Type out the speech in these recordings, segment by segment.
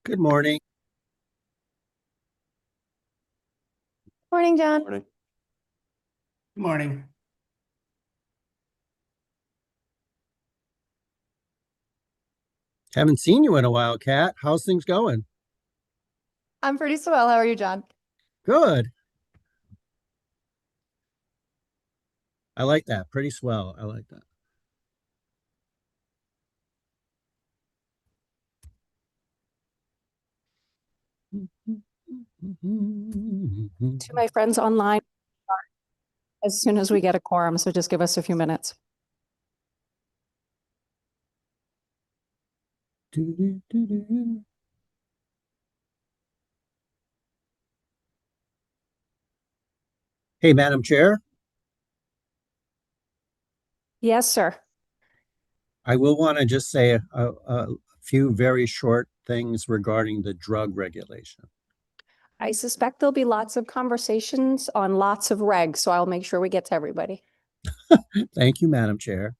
Good morning. Morning, John. Morning. Good morning. Haven't seen you in a while, Kat. How's things going? I'm pretty swell. How are you, John? Good. I like that. Pretty swell. I like that. To my friends online as soon as we get a quorum, so just give us a few minutes. Hey, Madam Chair, Yes, sir. I will want to just say a few very short things regarding the drug regulation. I suspect there'll be lots of conversations on lots of regs, so I'll make sure we get to everybody. Thank you, Madam Chair.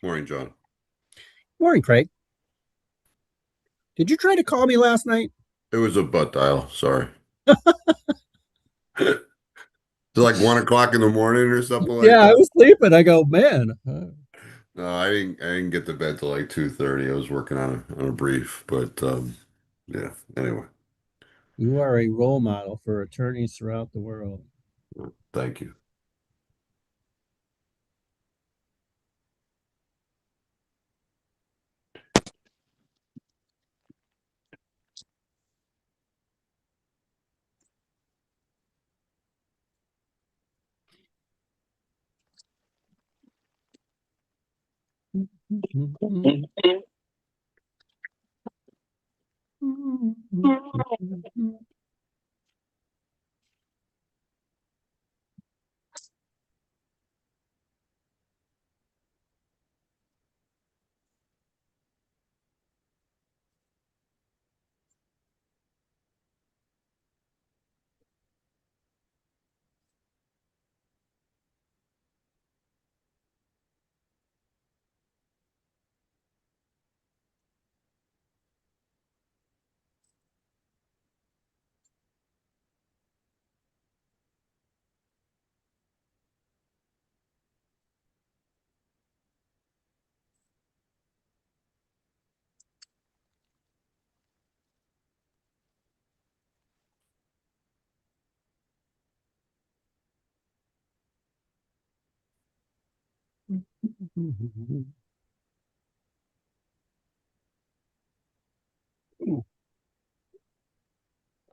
Morning, John. Morning, Craig. Did you try to call me last night? It was a butt dial. Sorry. It's like 1 o'clock in the morning or something like Yeah, I that. was sleeping. I go, man. No, I didn't get to bed till like 2:30. I was working on a brief, but yeah. Anyway, You are a role model for attorneys throughout the world. thank you.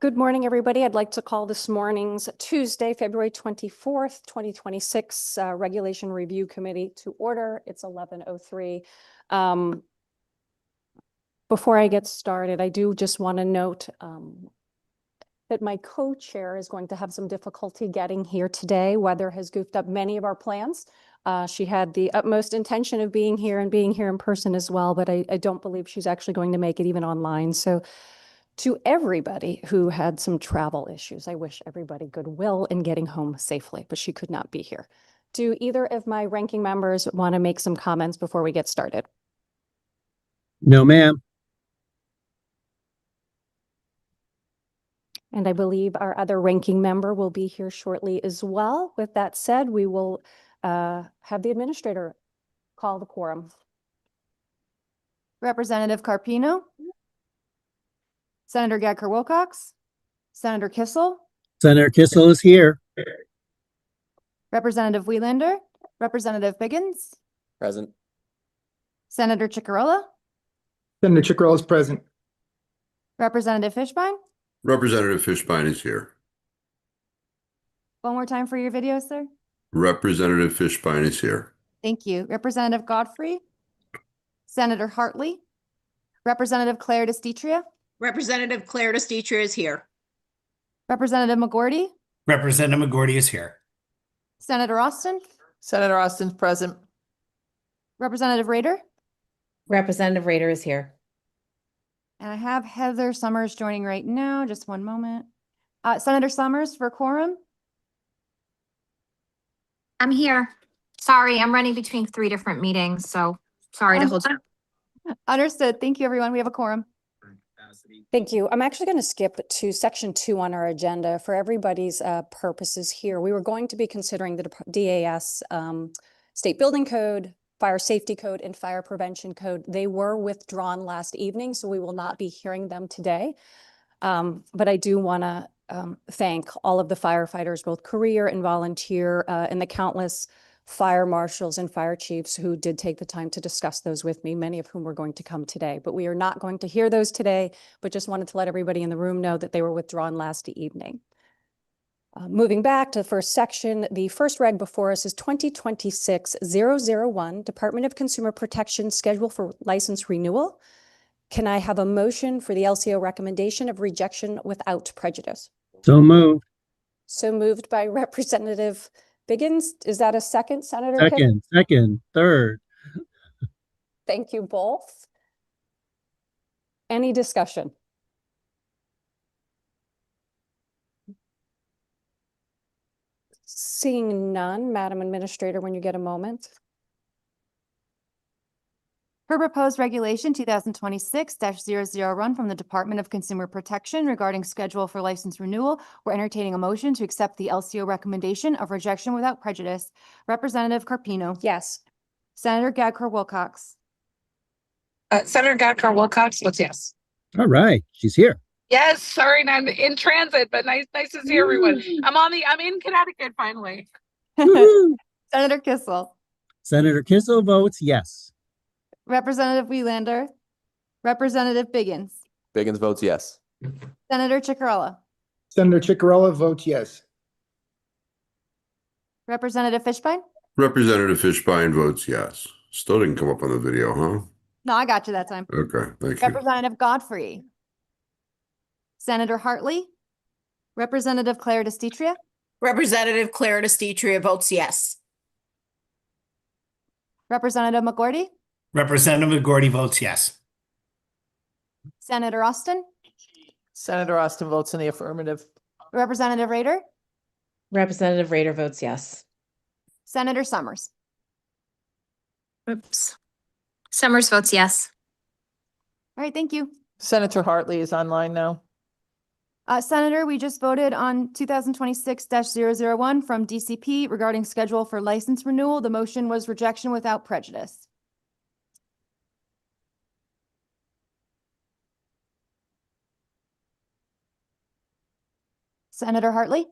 Good morning, everybody. I'd like to call this morning's Tuesday, February 24th, 2026 Regulation Review Committee to order. It's 11:03. Before I get started, I do just want to note that my co-chair is going to have some difficulty getting here today. Weather has goofed up many of our plans. She had the utmost intention of being here and being here in person as well, but I don't believe she's actually going to make it even online. So to everybody who had some travel issues, I wish everybody goodwill in getting home safely, but she could not be here. Do either of my ranking members want to make some comments before we get started? No, ma'am. And I believe our other ranking member will be here shortly as well. With that said, we will have the administrator call the quorum. Representative Carpino, Senator Gadker-Wilcox, Senator Kissel, Senator Kissel is here. Representative Wieslander, Representative Biggins, Present. Senator Ciccarella, Senator Chickrell is present. Representative Fishbein. Representative Fishbein is here. One more time for your video, sir. Representative Fishbein is here. Thank you. Representative Godfrey, Senator Hartley, Representative Claire DeStitria, Representative Claire DeStitria is here. Representative McGorty, Representative McGorty is here. Senator Austin, Senator Austin's present. Representative Rader, Representative Rader is here. and I have Heather Summers joining right now. Just one moment. Senator Summers for quorum. I'm here. Sorry, I'm running between 3 different meetings, so sorry to hold you. Understood. Thank you, everyone. We have a quorum. Thank you. I'm actually going to skip to section 2 on our agenda for everybody's purposes here. We were going to be considering the DAS State Building Code, Fire Safety Code, and Fire Prevention Code. They were withdrawn last evening, so we will not be hearing them today. But I do want to thank all of the firefighters, both career and volunteer, and the countless fire marshals and fire chiefs who did take the time to discuss those with me, many of whom were going to come today. But we are not going to hear those today, but just wanted to let everybody in the room know that they were withdrawn last evening. Moving back to the first section, the first reg before us is 2026-001, Department of Consumer Protection Schedule for License Renewal. Can I have a motion for the LCO recommendation of rejection without prejudice? So moved. So moved by Representative Biggins. Is that a second, Senator Kipp? Second, third. Thank you both. Any discussion? Seeing none, Madam Administrator, when you get a moment. Per proposed regulation 2026-001 from the Department of Consumer Protection regarding schedule for license renewal, we're entertaining a motion to accept the LCO recommendation of rejection without prejudice. Representative Carpino. Yes. Senator Gadkar Wilcox. Senator Gadkar Wilcox votes yes. All right, she's here. Yes, sorry, I'm in transit, but nice to see everyone. I'm in Connecticut finally. Woo-hoo. Senator Kissel. Senator Kissel votes yes. Representative Wieslander. Representative Biggins. Biggins votes yes. Senator Chicarella. Senator Chicarella votes yes. Representative Fishbein. Representative Fishbein votes yes. Still didn't come up on the video, huh? No, I got you that time. Okay, thank you. Representative Godfrey. Senator Hartley. Representative Claire DeStitria. Representative Claire DeStitria votes yes. Representative McGordy. Representative McGordy votes yes. Senator Austin. Senator Austin votes in the affirmative. Representative Rader. Representative Rader votes yes. Senator Summers. Oops. Summers votes yes. All right, thank you. Senator Hartley is online now. Senator, we just voted on 2026-001 from DCP regarding schedule for license renewal. The motion was rejection without prejudice. Senator Hartley?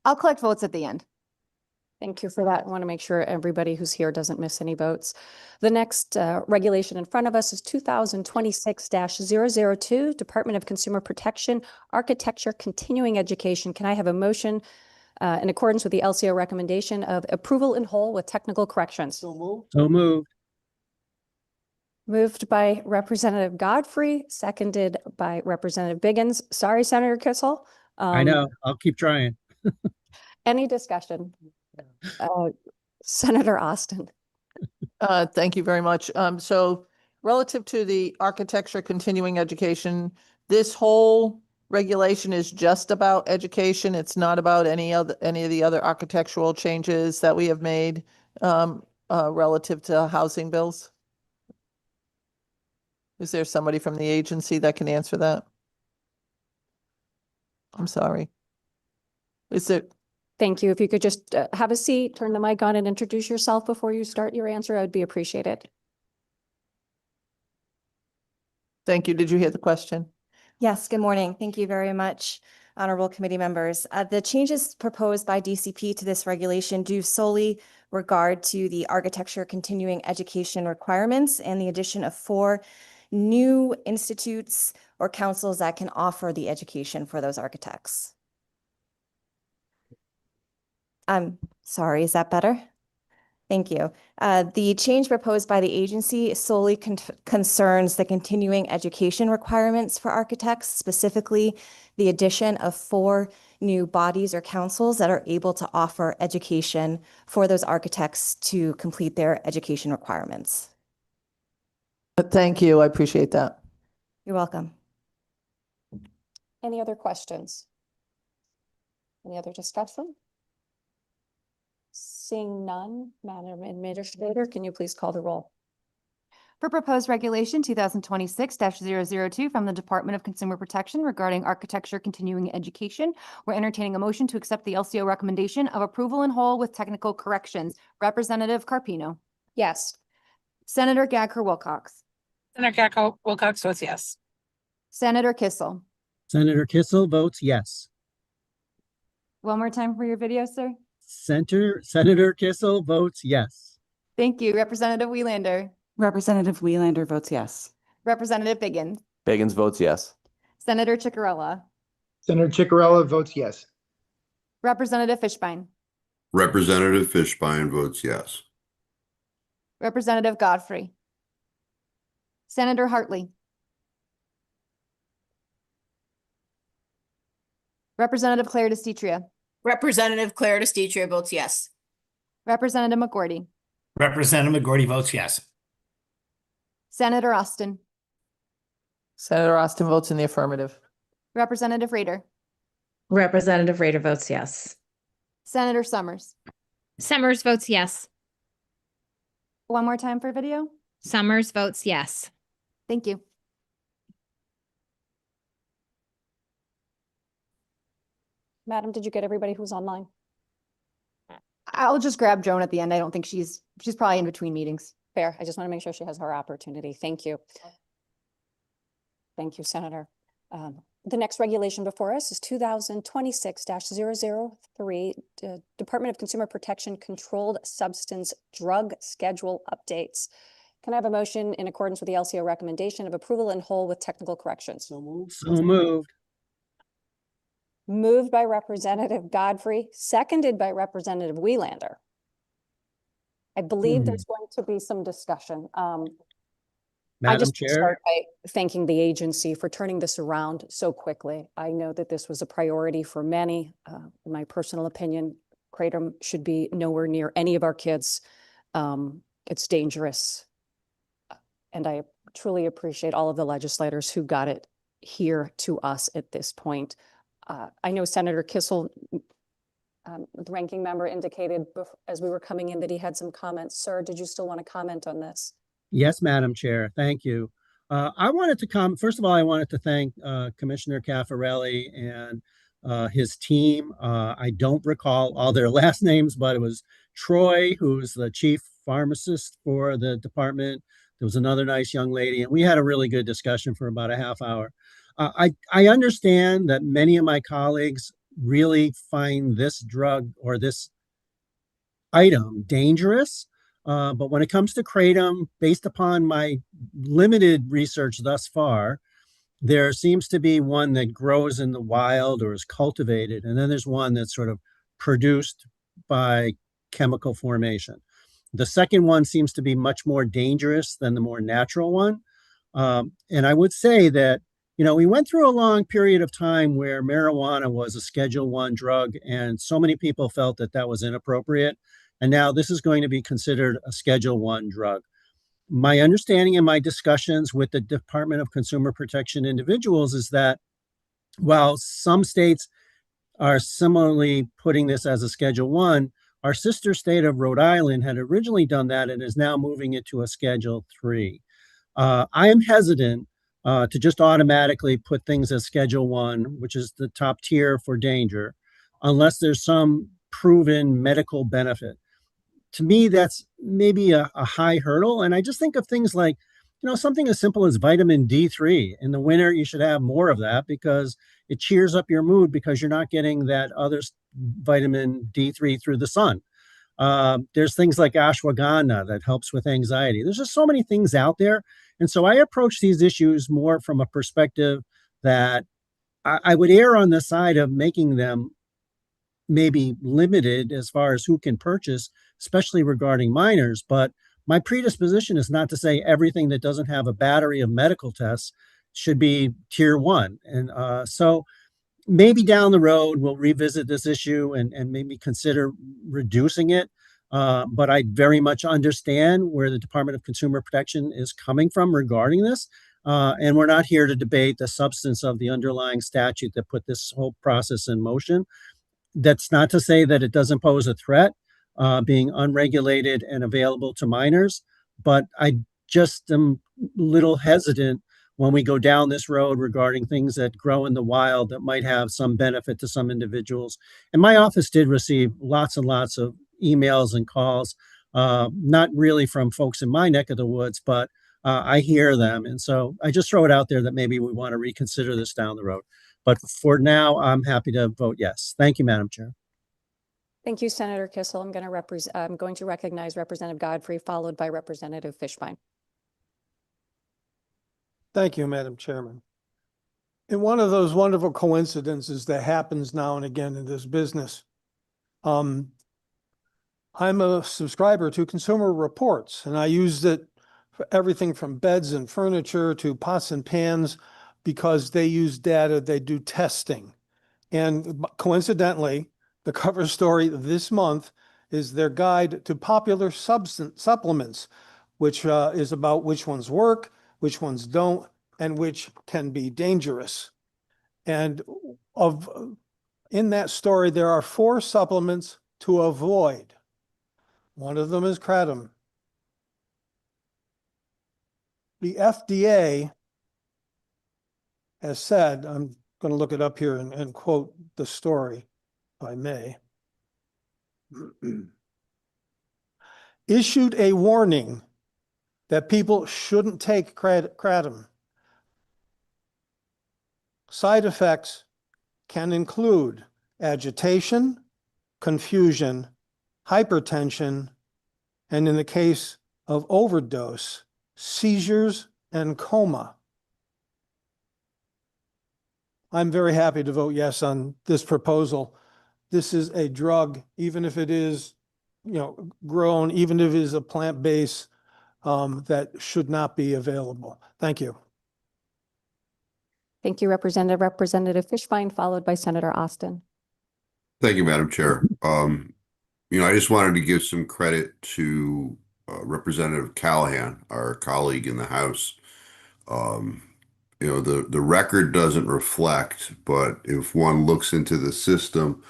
I'll collect votes at the end. Thank you for that. I want to make sure everybody who's here doesn't miss any votes. The next regulation in front of us is 2026-002, Department of Consumer Protection, Architecture, Continuing Education. Can I have a motion in accordance with the LCO recommendation of approval in whole with technical corrections? So moved. Moved by Representative Godfrey, seconded by Representative Biggins. Sorry, Senator Kissel. I know. I'll keep trying. Any discussion? Senator Austin. Thank you very much. So relative to the architecture continuing education, this whole regulation is just about education. It's not about any of the other architectural changes that we have made relative to housing bills. Is there somebody from the agency that can answer that? I'm sorry. Is it? Thank you. If you could just have a seat, turn the mic on and introduce yourself before you start your answer, I would be appreciated. Thank you. Did you hear the question? Yes, good morning. Thank you very much, honorable committee members. The changes proposed by DCP to this regulation do solely regard to the architecture continuing education requirements and the addition of 4 new institutes or councils that can offer the education for those architects. I'm sorry, is that better? Thank you. The change proposed by the agency solely concerns the continuing education requirements for architects, specifically the addition of 4 new bodies or councils that are able to offer education for those architects to complete their education requirements. Thank you. I appreciate that. You're welcome. Any other questions? Any other discussion? Seeing none, Madam Administrator, can you please call the roll? For proposed regulation 2026-002 from the Department of Consumer Protection regarding architecture continuing education, we're entertaining a motion to accept the LCO recommendation of approval in whole with technical corrections. Representative Carpino. Yes. Senator Gagher Wilcox. Senator Gackel Wilcox votes yes. Senator Kissel. Senator Kissel votes yes. One more time for your video, sir. Senator Kissel votes yes. Thank you. Representative Welander. Representative Welander votes yes. Representative Biggins. Biggins votes yes. Senator Chicarella. Senator Chicarella votes yes. Representative Fishbein. Representative Fishbein votes yes. Representative Godfrey. Senator Hartley. Representative Claire DeStitria. Representative Claire DeStitria votes yes. Representative McGordy. Representative McGordy votes yes. Senator Austin. Senator Austin votes in the affirmative. Representative Rader. Representative Rader votes yes. Senator Summers. Summers votes yes. One more time for video. Summers votes yes. Thank you. Madam, did you get everybody who's online? I'll just grab Joan at the end. I don't think she's probably in between meetings. Fair. I just want to make sure she has her opportunity. Thank you. Thank you, Senator. The next regulation before us is 2026-003, Department of Consumer Protection Controlled Substance Drug Schedule Updates. Can I have a motion in accordance with the LCO recommendation of approval in whole with technical corrections? So moved. Moved by Representative Godfrey, seconded by Representative Welander. I believe there's going to be some discussion. I Madam just Chair. start by thanking the agency for turning this around so quickly. I know that this was a priority for many. In my personal opinion, kratom should be nowhere near any of our kids. It's dangerous. And I truly appreciate all of the legislators who got it here to us at this point. I know Senator Kissel, the ranking member, indicated as we were coming in that he had some comments. Sir, did you still want to comment on this? Yes, Madam Chair. Thank you. I wanted to first of all, I wanted to thank Commissioner Caffarelli and his team. I don't recall all their last names, but it was Troy, who's the chief pharmacist for the department. There was another nice young lady, and we had a really good discussion for about a half hour. I understand that many of my colleagues really find this drug or this item dangerous. But when it comes to kratom, based upon my limited research thus far, there seems to be one that grows in the wild or is cultivated. And then there's one that's sort of produced by chemical formation. The second one seems to be much more dangerous than the more natural one. And I would say that, you know, we went through a long period of time where marijuana was a Schedule I drug, and so many people felt that that was inappropriate. And now this is going to be considered a Schedule I drug. My understanding in my discussions with the Department of Consumer Protection individuals is that while some states are similarly putting this as a Schedule I, our sister state of Rhode Island had originally done that and is now moving it to a Schedule III. I am hesitant to just automatically put things as Schedule I, which is the top tier for danger, unless there's some proven medical benefit. To me, that's maybe a high hurdle. And I just think of things like, you know, something as simple as vitamin D3. In the winter, you should have more of that because it cheers up your mood because you're not getting that other vitamin D3 through the sun. There's things like ashwagandha that helps with anxiety. There's just so many things out there. And so I approach these issues more from a perspective that I would err on the side of making them maybe limited as far as who can purchase, especially regarding minors. But my predisposition is not to say everything that doesn't have a battery of medical tests should be tier 1. And so maybe down the road, we'll revisit this issue and maybe consider reducing it. But I very much understand where the Department of Consumer Protection is coming from regarding this. And we're not here to debate the substance of the underlying statute that put this whole process in motion. That's not to say that it doesn't pose a threat, being unregulated and available to minors, but I just am a little hesitant when we go down this road regarding things that grow in the wild that might have some benefit to some individuals. And my office did receive lots and lots of emails and calls, not really from folks in my neck of the woods, but I hear them. And so I just throw it out there that maybe we want to reconsider this down the road. But for now, I'm happy to vote yes. Thank you, Madam Chair. Thank you, Senator Kissel. I'm going to recognize Representative Godfrey, followed by Representative Fishbein. Thank you, Madam Chairman. In one of those wonderful coincidences that happens now and again in this business, I'm a subscriber to Consumer Reports, and I used it for everything from beds and furniture to pots and pans because they use data, they do testing. And coincidentally, the cover story this month is their guide to popular supplements, which is about which ones work, which ones don't, and which can be dangerous. And in that story, there are 4 supplements to avoid. One of them is kratom. The FDA has said, I'm going to look it up here and quote the story, if I may. Issued a warning that people shouldn't take kratom. Side effects can include agitation, confusion, hypertension, and in the case of overdose, seizures and coma. I'm very happy to vote yes on this proposal. This is a drug, even if it is, grown, even if it is a plant-based, that should not be available. Thank you. Thank you, Representative. Representative Fishbein, followed by Senator Austin. Thank you, Madam Chair. I just wanted to give some credit to Representative Callahan, our colleague in the House. The record doesn't reflect, but if one looks into the system,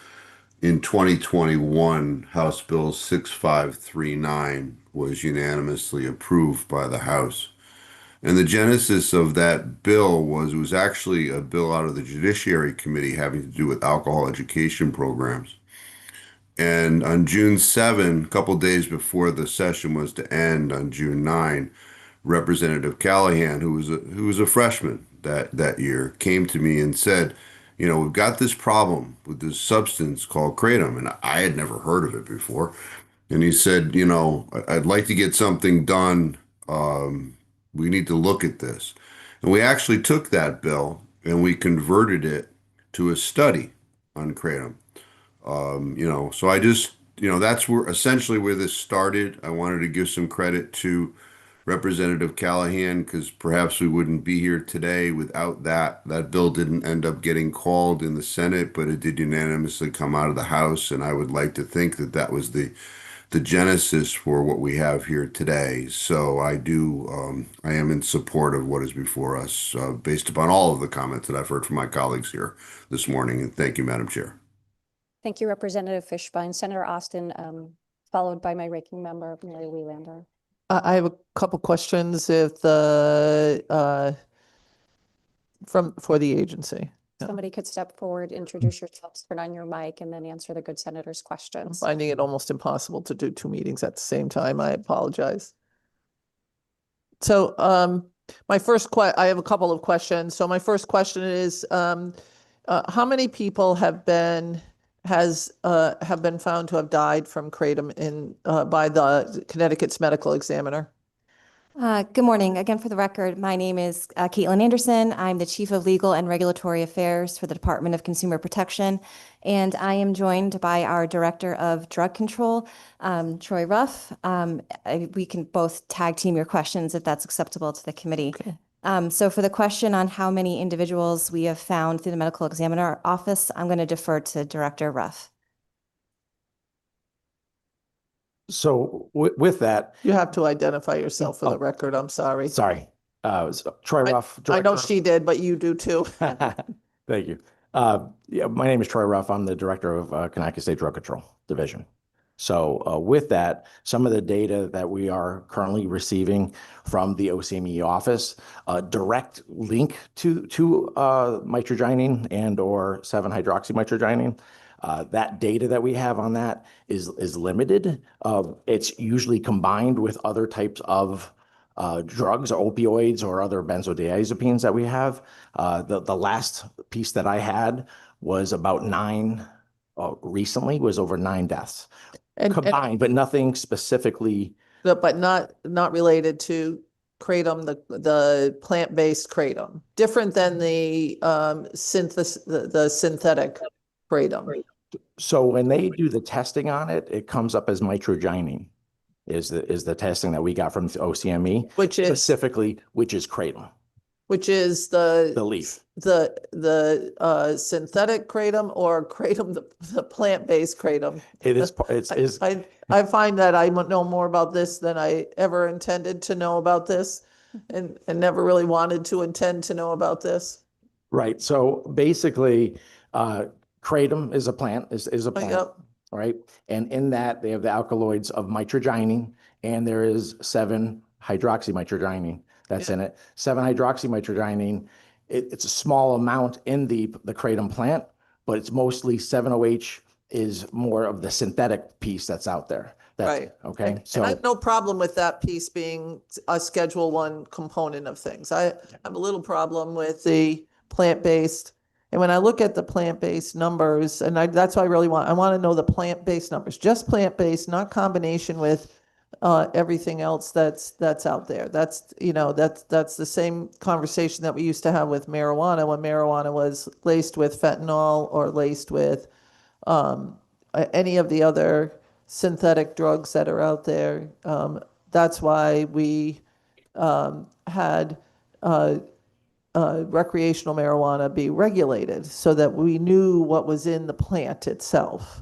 in 2021, House Bill 6539 was unanimously approved by the House. And the genesis of that bill was actually a bill out of the Judiciary Committee having to do with alcohol education programs. And on June 7, a couple days before the session was to end on June 9, Representative Callahan, who was a freshman that year, came to me and said, we've got this problem with this substance called kratom, and I had never heard of it before. And he said, I'd like to get something done. We need to look at this. And we actually took that bill and we converted it to a study on kratom. So I just, that's essentially where this started. I wanted to give some credit to Representative Callahan, because perhaps we wouldn't be here today without that. That bill didn't end up getting called in the Senate, but it did unanimously come out of the House. And I would like to think that that was the genesis for what we have here today. So I am in support of what is before us, based upon all of the comments that I've heard from my colleagues here this morning. And thank you, Madam Chair. Thank you, Representative Fishbein. Senator Austin, followed by my ranking member, Mary Wielander. I have a couple questions for the agency. Somebody could step forward, introduce yourselves, turn on your mic, and then answer the good senator's questions. I'm finding it almost impossible to do 2 meetings at the same time. I apologize. So I have a couple of questions. So my first question is, how many people have been found to have died from kratom by the Connecticut's medical examiner? Good morning. Again, for the record, my name is Caitlin Anderson. I'm the Chief of Legal and Regulatory Affairs for the Department of Consumer Protection, and I am joined by our Director of Drug Control, Troy Ruff. We can both tag team your questions if that's acceptable to the committee. Okay. So for the question on how many individuals we have found through the medical examiner office, I'm going to defer to Director Ruff. So with that, you have to identify yourself for the record. I'm sorry. Sorry. So Troy Ruff. I know she did, but you do too. Thank you. Yeah, my name is Troy Ruff. I'm the director of Connecticut State Drug Control Division. So with that, some of the data that we are currently receiving from the OCME office, direct link to mitragynine and or 7-hydroxymitragynine. That data that we have on that is limited. It's usually combined with other types of drugs, or opioids, or other benzodiazepines that we have. The last piece that I had was about 9, recently was over 9 deaths combined, but nothing specifically. But not related to kratom, the plant-based kratom, different than the the synthetic kratom. So when they do the testing on it, it comes up as mitragynine is the testing that we got from OCME, Which is specifically, which is kratom, which is the leaf. the synthetic kratom, or kratom, the plant-based kratom. It is. I find that I know more about this than I ever intended to know about this, and never really wanted to intend to know about this. Right. So basically, kratom is a plant, is a plant, Yep. right? And in that, they have the alkaloids of mitragynine, and there is 7-hydroxymitragynine that's in it. 7-hydroxymitragynine, it's a small amount in the kratom plant, but it's mostly 7-OH is more of the synthetic piece that's out there. Right. Okay. And I have no problem with that piece being a Schedule I component of things. I have a little problem with the plant-based. And when I look at the plant-based numbers, and that's why I want to know the plant-based numbers, just plant-based, not combination with everything else that's out there. That's the same conversation that we used to have with marijuana, when marijuana was laced with fentanyl or laced with any of the other synthetic drugs that are out there. That's why we had recreational marijuana be regulated, so that we knew what was in the plant itself.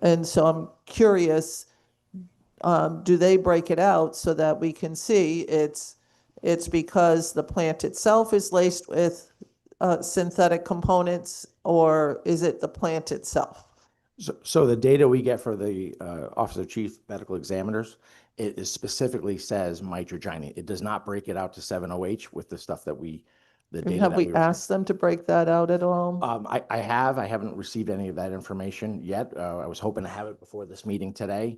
And so I'm curious, do they break it out so that we can see it's because the plant itself is laced with synthetic components, or is it the plant itself? So the data we get for the Office of Chief Medical Examiners, it specifically says mitragynine. It does not break it out to 7-OH with the stuff that the data. Have we asked them to break that out at all? I haven't received any of that information yet. I was hoping to have it before this meeting today,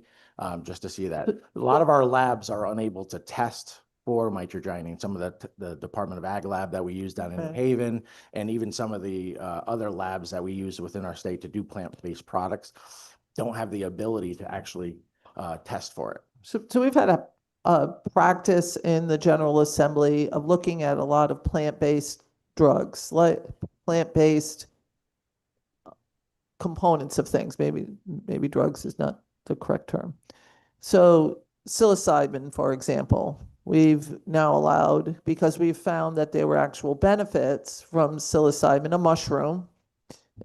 just to see that. A lot of our labs are unable to test for mitragynine. Some of the Department of Ag lab that we use down in New Haven, and even some of the other labs that we use within our state to do plant-based products, don't have the ability to actually test for it. So we've had a practice in the General Assembly of looking at a lot of plant-based drugs, like plant-based components of things. Maybe drugs is not the correct term. So psilocybin, for example, we've now allowed, because we've found that there were actual benefits from psilocybin, a mushroom,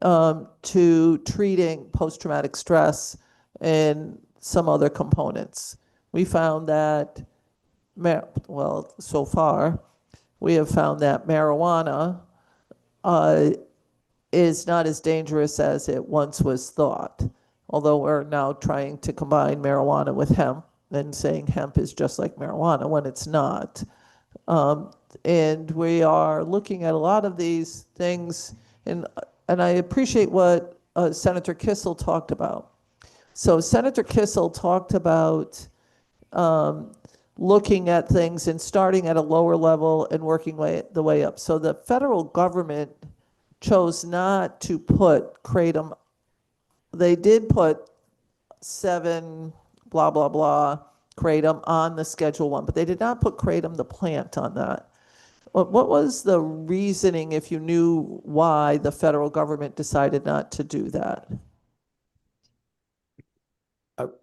to treating post-traumatic stress and some other components. We found that, so far, we have found that marijuana is not as dangerous as it once was thought, although we're now trying to combine marijuana with hemp and saying hemp is just like marijuana when it's not. And we are looking at a lot of these things, and I appreciate what Senator Kissel talked about. So Senator Kissel talked about looking at things and starting at a lower level and working the way up. So the federal government chose not to put kratom. They did put 7 blah, blah, blah kratom on the Schedule I, but they did not put kratom, the plant, on that. What was the reasoning, if you knew why the federal government decided not to do that?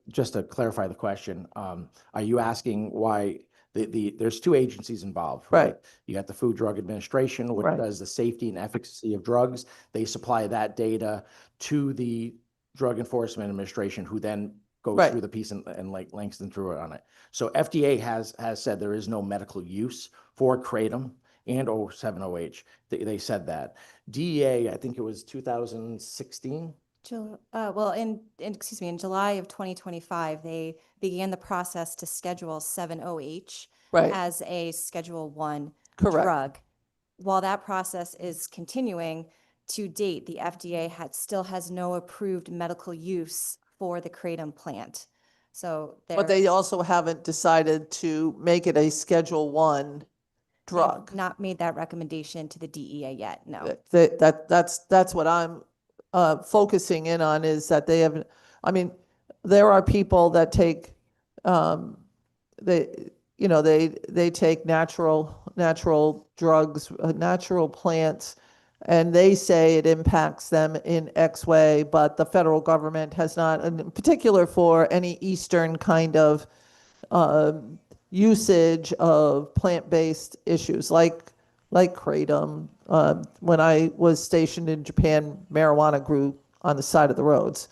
Just to clarify the question, are you asking why there's 2 agencies involved, right? You got the Food Drug Administration, which does the safety and efficacy of drugs. They supply that data to the Drug Enforcement Administration, who then goes through the piece and links them through it on it. So FDA has said there is no medical use for kratom and 07OH. They said that. DEA, I think it was 2016. Well, excuse me, in July of 2025, they began the process to schedule 7OH Right. as a Schedule 1 Correct. drug. While that process is continuing, to date, the FDA still has no approved medical use for the kratom plant. So But they also haven't decided to make it a Schedule 1 drug. not made that recommendation to the DEA yet, no. That's what I'm focusing in on, is that they haven't, I mean, there are people that take, they take natural drugs, natural plants, and they say it impacts them in X way, but the federal government has not, in particular for any Eastern kind of usage of plant-based issues like kratom. When I was stationed in Japan, marijuana grew on the side of the roads.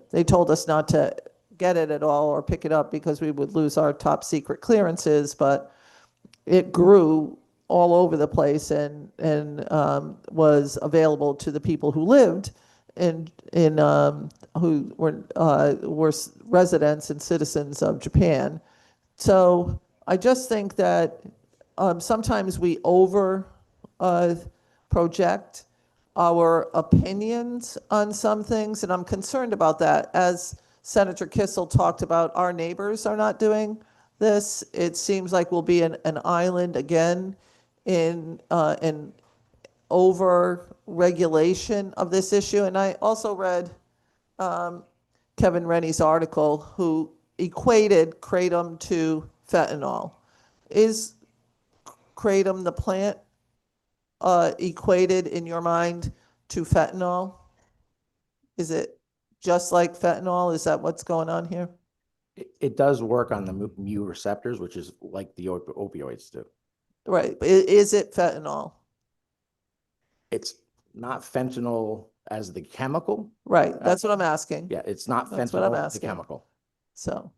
They told us not to get it at all or pick it up because we would lose our top secret clearances, but it grew all over the place and was available to the people who lived who were residents and citizens of Japan. So I just think that sometimes we project our opinions on some things, and I'm concerned about that. As Senator Kissel talked about, our neighbors are not doing this. It seems like we'll be an island again in over regulation of this issue. And I also read Kevin Rennie's article, who equated kratom to fentanyl. Is kratom, the plant, equated in your mind to fentanyl? Is it just like fentanyl? Is that what's going on here? It does work on the mu receptors, which is like the opioids do. Right. Is it fentanyl? It's not fentanyl as the chemical. Right. That's what I'm asking. Yeah, it's not That's what I'm fentanyl, the asking. chemical. So,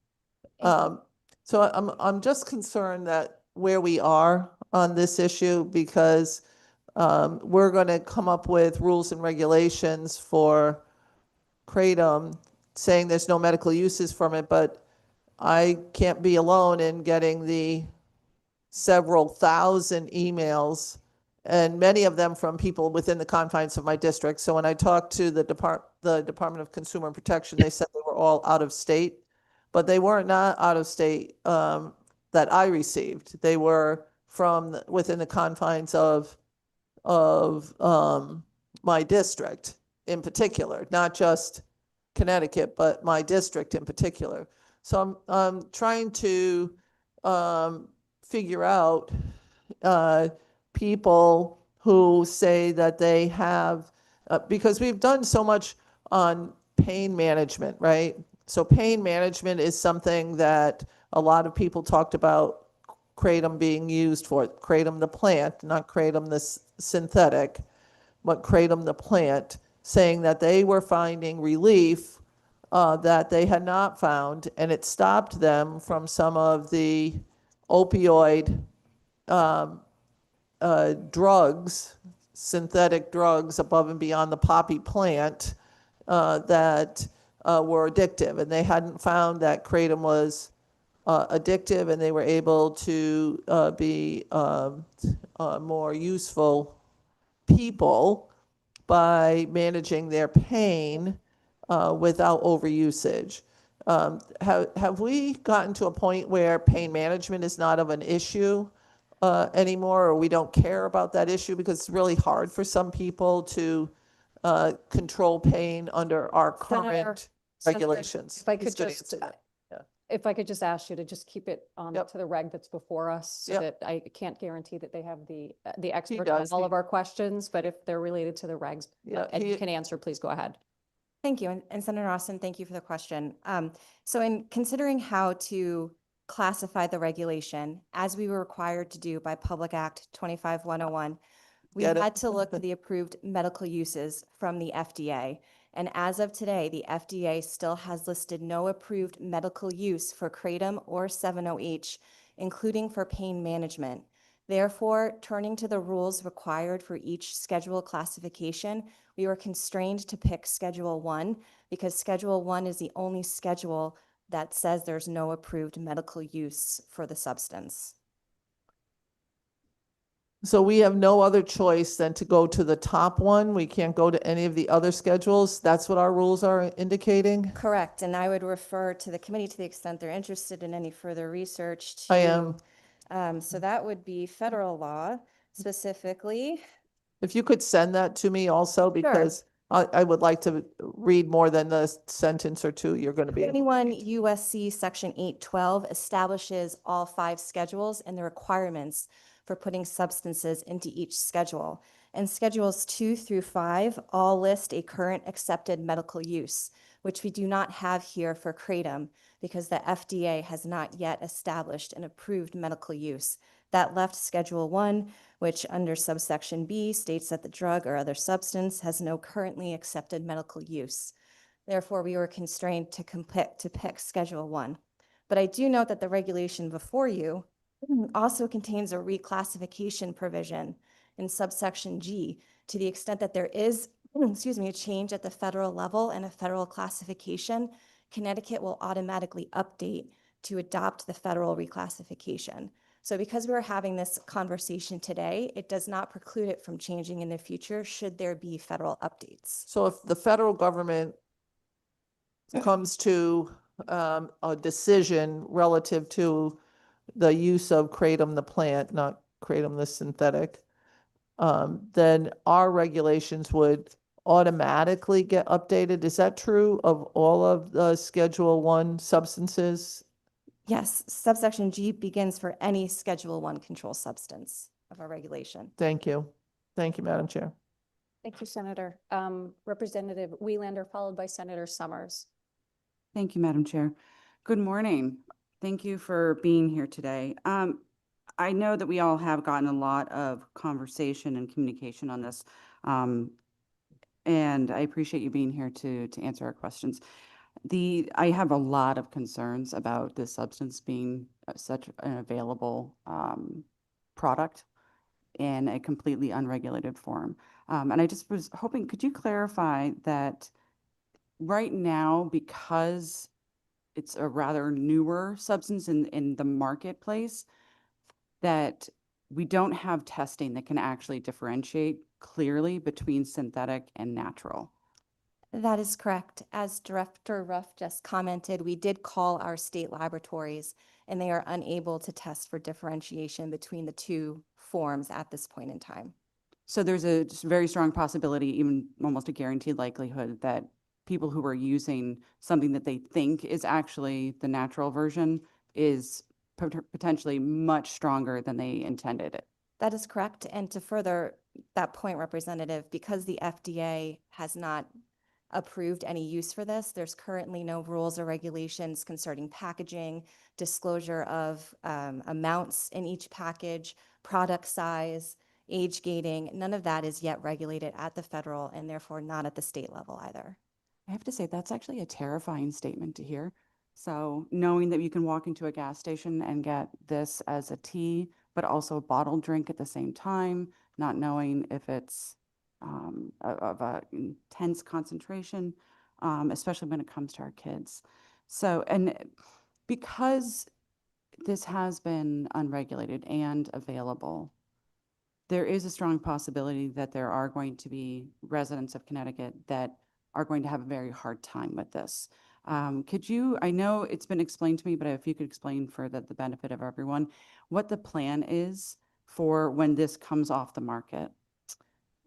I'm just concerned that where we are on this issue, because we're going to come up with rules and regulations for kratom, saying there's no medical uses from it, but I can't be alone in getting the several thousand emails, and many of them from people within the confines of my district. So when I talked to the Department of Consumer Protection, they said they were all out of state, but they were not out of state that I received. They were from within the confines of my district in particular, not just Connecticut, but my district in particular. So I'm trying to figure out people who say that they have, because we've done so much on pain management, right? So pain management is something that a lot of people talked about kratom being used for. Kratom the plant, not kratom the synthetic, but kratom the plant, saying that they were finding relief that they had not found, and it stopped them from some of the opioid drugs, synthetic drugs above and beyond the poppy plant that were addictive. And they hadn't found that kratom was addictive, and they were able to be more useful people by managing their pain without overusage. Have we gotten to a point where pain management is not of an issue anymore, or we don't care about that issue because it's really hard for some people to control pain under our current regulations? If I could He's gonna just, answer that. if I could just ask you to just keep it Yep. to the reg that's before us, so Yep. that I can't guarantee that they have the expert does. on all of our questions, but if they're related to the regs, Yeah, and you can answer, please go ahead. Thank you. And Senator Austin, thank you for the question. So in considering how to classify the regulation, as we were required to do by Public Act 25101, we Get it. had to look at the approved medical uses from the FDA. And as of today, the FDA still has listed no approved medical use for kratom or 7OH, including for pain management. Therefore, turning to the rules required for each schedule classification, we were constrained to pick Schedule 1 because Schedule 1 is the only schedule that says there's no approved medical use for the substance. So we have no other choice than to go to the top one. We can't go to any of the other schedules. That's what our rules are indicating? Correct, and I would refer to the committee to the extent they're interested in any further research to. I am. So that would be federal law specifically. If you could send that to me also, because I would like to read more than the sentence or two you're going to be. 21 USC Section 812 establishes all 5 schedules and the requirements for putting substances into each schedule. And Schedules 2 through 5 all list a current accepted medical use, which we do not have here for kratom because the FDA has not yet established an approved medical use. That left Schedule 1, which under subsection B states that the drug or other substance has no currently accepted medical use. Therefore, we were constrained to pick Schedule 1. But I do note that the regulation before you also contains a reclassification provision in subsection G to the extent that there is, a change at the federal level and a federal classification, Connecticut will automatically update to adopt the federal reclassification. So because we're having this conversation today, it does not preclude it from changing in the future should there be federal updates. So if the federal government comes to a decision relative to the use of kratom, the plant, not kratom, the synthetic, then our regulations would automatically get updated. Is that true of all of the Schedule 1 substances? Yes, subsection G begins for any Schedule 1 control substance of our regulation. Thank you. Thank you, Madam Chair. Thank you, Senator. Representative Wieland, followed by Senator Summers. Thank you, Madam Chair. Good morning. Thank you for being here today. I know that we all have gotten a lot of conversation and communication on this, and I appreciate you being here to answer our questions. I have a lot of concerns about this substance being such an available product in a completely unregulated form. And I just was hoping, could you clarify that right now, because it's a rather newer substance in the marketplace, that we don't have testing that can actually differentiate clearly between synthetic and natural? That is correct. As Director Ruff just commented, we did call our state laboratories and they are unable to test for differentiation between the two forms at this point in time. So there's a very strong possibility, even almost a guaranteed likelihood, that people who are using something that they think is actually the natural version is potentially much stronger than they intended it. That is correct. And to further that point, Representative, because the FDA has not approved any use for this, there's currently no rules or regulations concerning packaging, disclosure of amounts in each package, product size, age gating. None of that is yet regulated at the federal and therefore not at the state level either. I have to say, that's actually a terrifying statement to hear. So knowing that you can walk into a gas station and get this as a tea, but also a bottled drink at the same time, not knowing if it's of a intense concentration, especially when it comes to our kids. So, and because this has been unregulated and available, there is a strong possibility that there are going to be residents of Connecticut that are going to have a very hard time with this. Could you, I know it's been explained to me, but if you could explain for the benefit of everyone, what the plan is for when this comes off the market?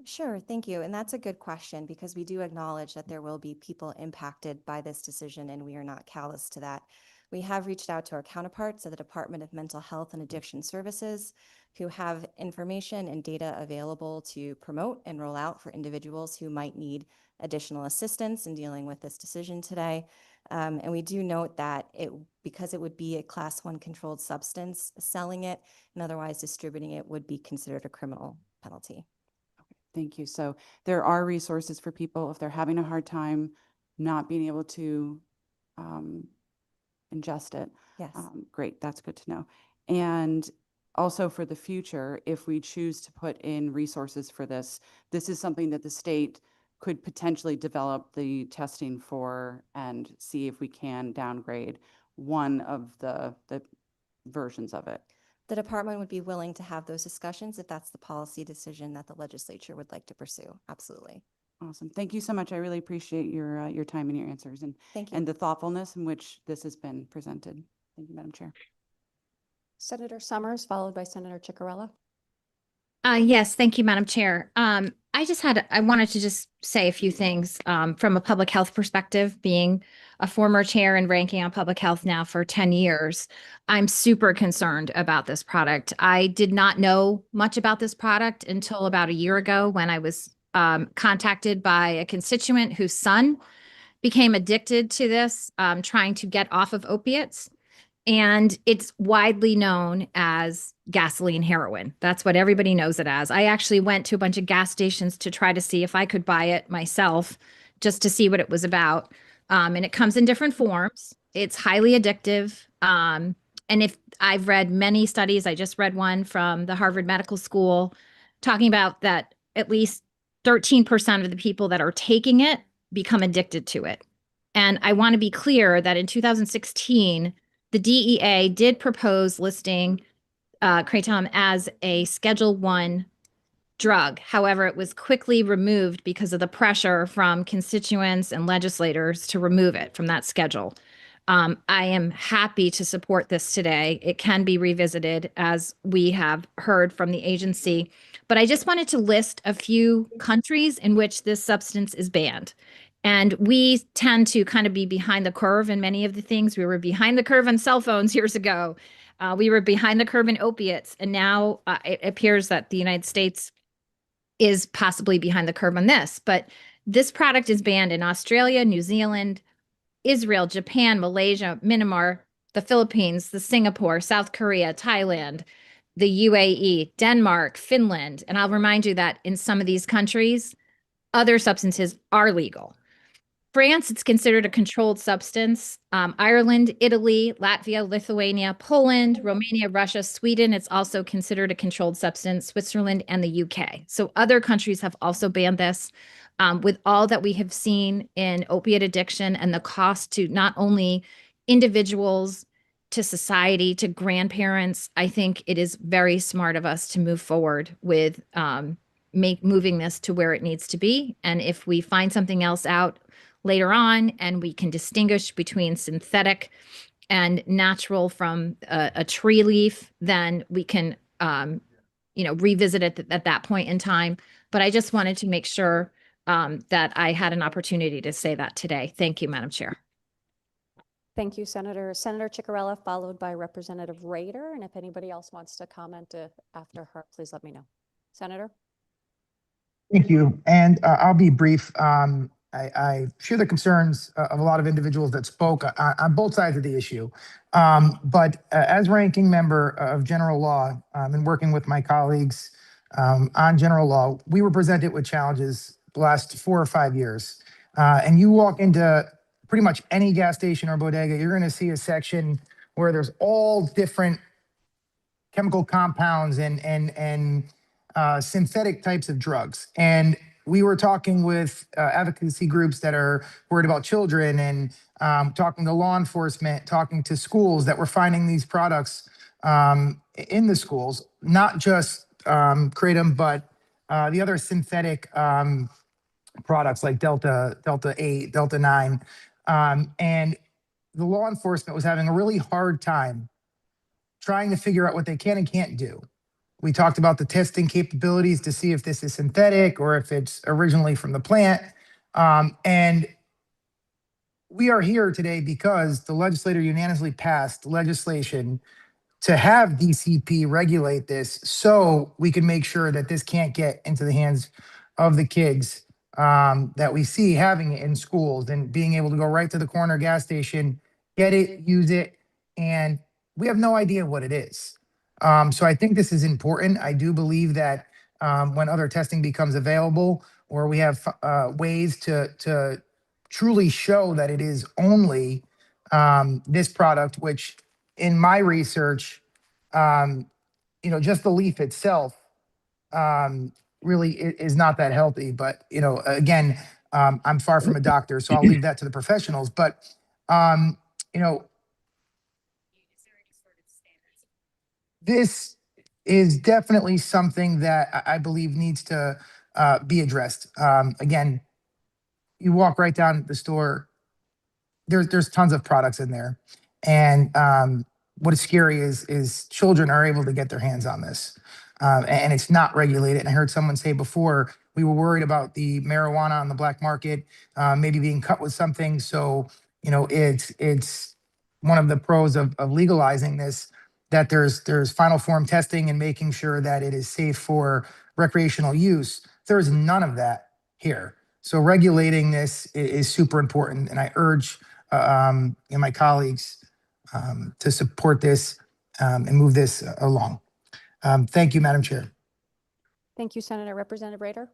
Sure, thank you. And that's a good question because we do acknowledge that there will be people impacted by this decision and we are not callous to that. We have reached out to our counterparts at the Department of Mental Health and Addiction Services who have information and data available to promote and roll out for individuals who might need additional assistance in dealing with this decision today. And we do note that because it would be a Class 1 controlled substance, selling it and otherwise distributing it would be considered a criminal penalty. Thank you. So there are resources for people if they're having a hard time not being able to ingest it. Yes. Great. That's good to know. And also for the future, if we choose to put in resources for this, this is something that the state could potentially develop the testing for and see if we can downgrade one of the versions of it. The department would be willing to have those discussions if that's the policy decision that the legislature would like to pursue. Absolutely. Awesome. Thank you so much. I really appreciate your time and your answers and Thank you. and the thoughtfulness in which this has been presented. Thank you, Madam Chair. Senator Summers, followed by Senator Chicarella. Yes, thank you, Madam Chair. I wanted to just say a few things from a public health perspective, being a former chair and ranking on public health now for 10 years. I'm super concerned about this product. I did not know much about this product until about a year ago when I was contacted by a constituent whose son became addicted to this, trying to get off of opiates. And it's widely known as gasoline heroin. That's what everybody knows it as. I actually went to a bunch of gas stations to try to see if I could buy it myself, just to see what it was about. And it comes in different forms. It's highly addictive. And if I've read many studies, I just read one from the Harvard Medical School talking about that at least 13% of the people that are taking it become addicted to it. And I want to be clear that in 2016, the DEA did propose listing kratom as a Schedule 1 drug. However, it was quickly removed because of the pressure from constituents and legislators to remove it from that schedule. I am happy to support this today. It can be revisited, as we have heard from the agency. But I just wanted to list a few countries in which this substance is banned. And we tend to kind of be behind the curve in many of the things. We were behind the curve on cell phones years ago. We were behind the curve in opiates. And now it appears that the United States is possibly behind the curve on this. But this product is banned in Australia, New Zealand, Israel, Japan, Malaysia, Myanmar, the Philippines, the Singapore, South Korea, Thailand, the UAE, Denmark, Finland. And I'll remind you that in some of these countries, other substances are legal. France, it's considered a controlled substance. Ireland, Italy, Latvia, Lithuania, Poland, Romania, Russia, Sweden, it's also considered a controlled substance, Switzerland, and the UK. So other countries have also banned this. With all that we have seen in opiate addiction and the cost to not only individuals, to society, to grandparents, I think it is very smart of us to move forward with moving this to where it needs to be. And if we find something else out later on and we can distinguish between synthetic and natural from a tree leaf, then we can revisit it at that point in time. But I just wanted to make sure that I had an opportunity to say that today. Thank you, Madam Chair. Thank you, Senator. Senator Chicarella, followed by Representative Rader. And if anybody else wants to comment after her, please let me know. Senator? Thank you. And I'll be brief. I share the concerns of a lot of individuals that spoke on both sides of the issue. But as ranking member of general law and working with my colleagues on general law, we were presented with challenges the last 4 or 5 years. And you walk into pretty much any gas station or bodega, you're going to see a section where there's all different chemical compounds and synthetic types of drugs. And we were talking with advocacy groups that are worried about children and talking to law enforcement, talking to schools that were finding these products in the schools, not just kratom, but the other synthetic products like Delta 8, Delta 9. And the law enforcement was having a really hard time trying to figure out what they can and can't do. We talked about the testing capabilities to see if this is synthetic or if it's originally from the plant. And we are here today because the legislator unanimously passed legislation to have DCP regulate this so we can make sure that this can't get into the hands of the kids that we see having it in schools and being able to go right to the corner gas station, get it, use it, and we have no idea what it is. So I think this is important. I do believe that when other testing becomes available or we have ways to truly show that it is only this product, which in my research just the leaf itself really is not that healthy. But, again, I'm far from a doctor, so I'll leave that to the professionals. But, you know, this is definitely something that I believe needs to be addressed. Again, you walk right down the store, there's tons of products in there, and what is scary is children are able to get their hands on this, and it's not regulated. And I heard someone say before, we were worried about the marijuana on the black market, maybe being cut with something. So it's one of the pros of legalizing this, that there's final form testing and making sure that it is safe for recreational use. There's none of that here. So regulating this is super important, and I urge my colleagues to support this and move this along. Thank you, Madam Chair. Thank you, Senator. Representative Rader.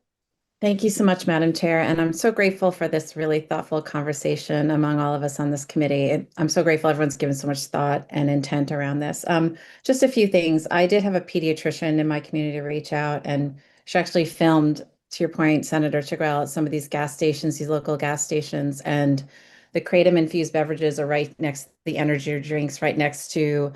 Thank you so much, Madam Chair. And I'm so grateful for this really thoughtful conversation among all of us on this committee. I'm so grateful everyone's given so much thought and intent around this. Just a few things. I did have a pediatrician in my community reach out, and she actually filmed, to your point, Senator Chigwell, at some of these gas stations, these local gas stations, and the kratom infused beverages are right next to the energy drinks, right next to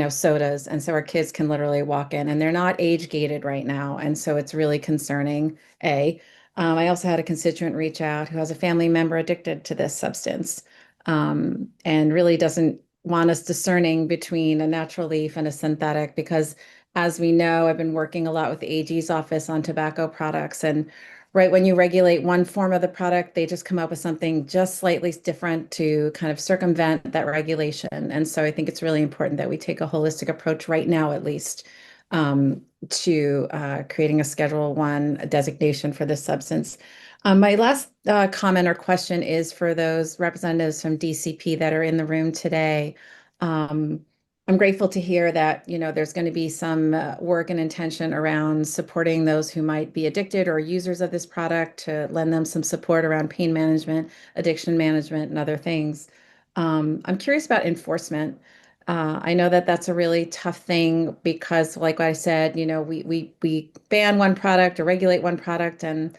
sodas. And so our kids can literally walk in, and they're not age gated right now. And so it's really concerning, A. I also had a constituent reach out who has a family member addicted to this substance, and really doesn't want us discerning between a natural leaf and a synthetic, because as we know, I've been working a lot with the AG's office on tobacco products, and right when you regulate one form of the product, they just come up with something just slightly different to kind of circumvent that regulation. And so I think it's really important that we take a holistic approach right now, at least, to creating a Schedule I designation for this substance. My last comment or question is for those representatives from DCP that are in the room today. I'm grateful to hear that there's going to be some work and intention around supporting those who might be addicted or users of this product, to lend them some support around pain management, addiction management, and other things. I'm curious about enforcement. I know that that's a really tough thing because, like I said, we ban one product or regulate one product, and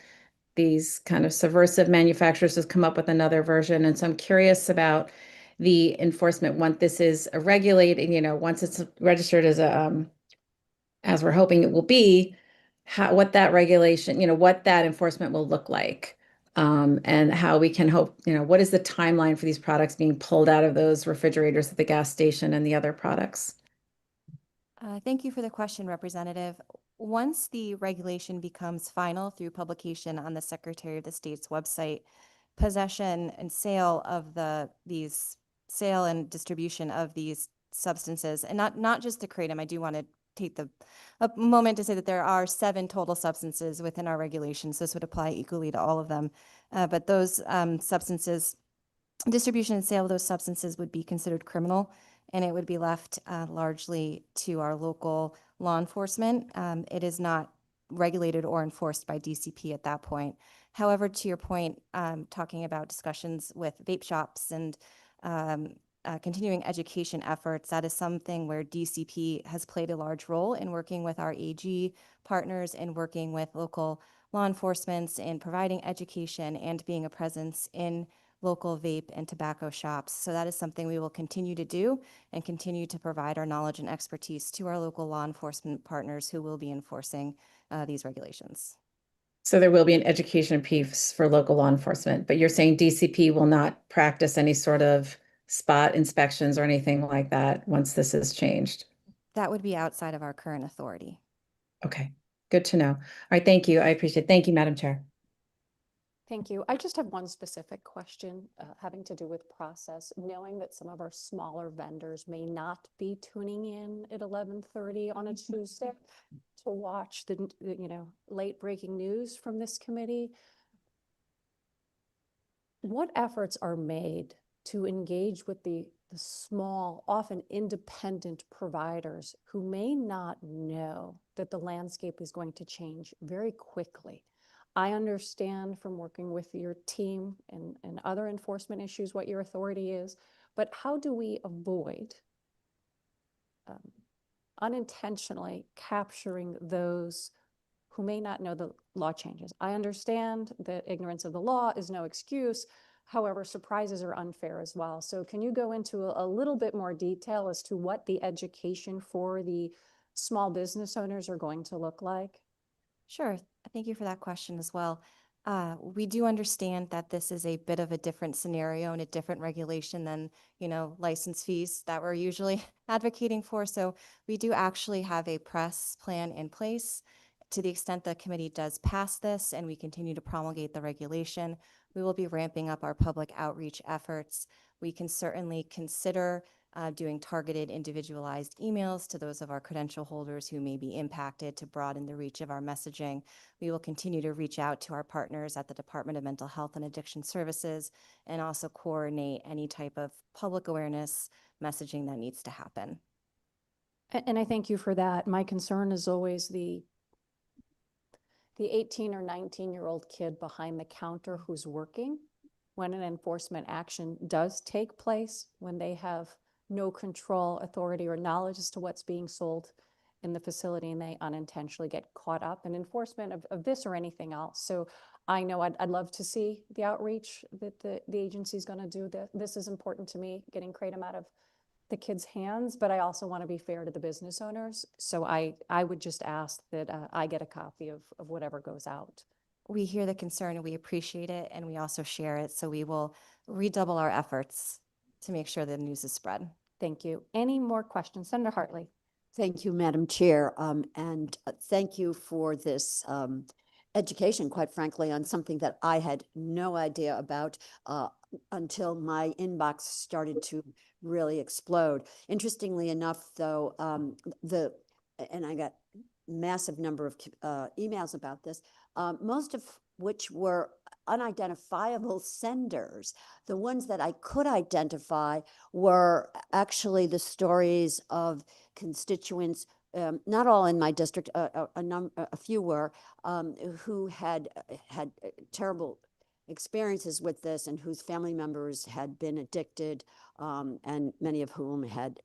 these kind of subversive manufacturers just come up with another version. And so I'm curious about the enforcement once this is regulated, once it's registered as as we're hoping it will be, what that regulation, what that enforcement will look like. And how we can hope, what is the timeline for these products being pulled out of those refrigerators at the gas station and the other products? Thank you for the question, Representative. Once the regulation becomes final through publication on the Secretary of the State's website, possession and sale of sale and distribution of these substances, and not just the kratom. I do want to take a moment to say that there are 7 total substances within our regulations. This would apply equally to all of them. But those substances, distribution and sale of those substances would be considered criminal, and it would be left largely to our local law enforcement. It is not regulated or enforced by DCP at that point. However, to your point, talking about discussions with vape shops and continuing education efforts, that is something where DCP has played a large role in working with our AG partners and working with local law enforcement in providing education and being a presence in local vape and tobacco shops. So that is something we will continue to do and continue to provide our knowledge and expertise to our local law enforcement partners who will be enforcing these regulations. So there will be an education piece for local law enforcement, but you're saying DCP will not practice any sort of spot inspections or anything like that once this is changed? That would be outside of our current authority. Okay, good to know. All right, thank you. I appreciate it. Thank you, Madam Chair. Thank you. I just have one specific question having to do with process, knowing that some of our smaller vendors may not be tuning in at 11:30 on a Tuesday to watch the late breaking news from this committee. What efforts are made to engage with the small, often independent providers who may not know that the landscape is going to change very quickly? I understand from working with your team and other enforcement issues what your authority is, but how do we avoid unintentionally capturing those who may not know the law changes. I understand that ignorance of the law is no excuse. However, surprises are unfair as well. So can you go into a little bit more detail as to what the education for the small business owners are going to look like? Sure. Thank you for that question as well. We do understand that this is a bit of a different scenario and a different regulation than, license fees that we're usually advocating for. So we do actually have a press plan in place. To the extent the committee does pass this and we continue to promulgate the regulation, we will be ramping up our public outreach efforts. We can certainly consider doing targeted individualized emails to those of our credential holders who may be impacted to broaden the reach of our messaging. We will continue to reach out to our partners at the Department of Mental Health and Addiction Services and also coordinate any type of public awareness messaging that needs to happen. And I thank you for that. My concern is always the 18 or 19-year-old kid behind the counter who's working when an enforcement action does take place, when they have no control, authority, or knowledge as to what's being sold in the facility, and they unintentionally get caught up in enforcement of this or anything else. So I know I'd love to see the outreach that the agency is going to do. This is important to me, getting Kratom out of the kids' hands, but I also want to be fair to the business owners. So I would just ask that I get a copy of whatever goes out. We hear the concern and we appreciate it, and we also share it. So we will redouble our efforts to make sure the news is spread. Thank you. Any more questions? Senator Hartley. Thank you, Madam Chair. And thank you for this education, quite frankly, on something that I had no idea about until my inbox started to really explode. Interestingly enough, though, and I got massive number of emails about this, most of which were unidentifiable senders. The ones that I could identify were actually the stories of constituents, not all in my district, a few were, who had terrible experiences with this and whose family members had been addicted, and many of whom had,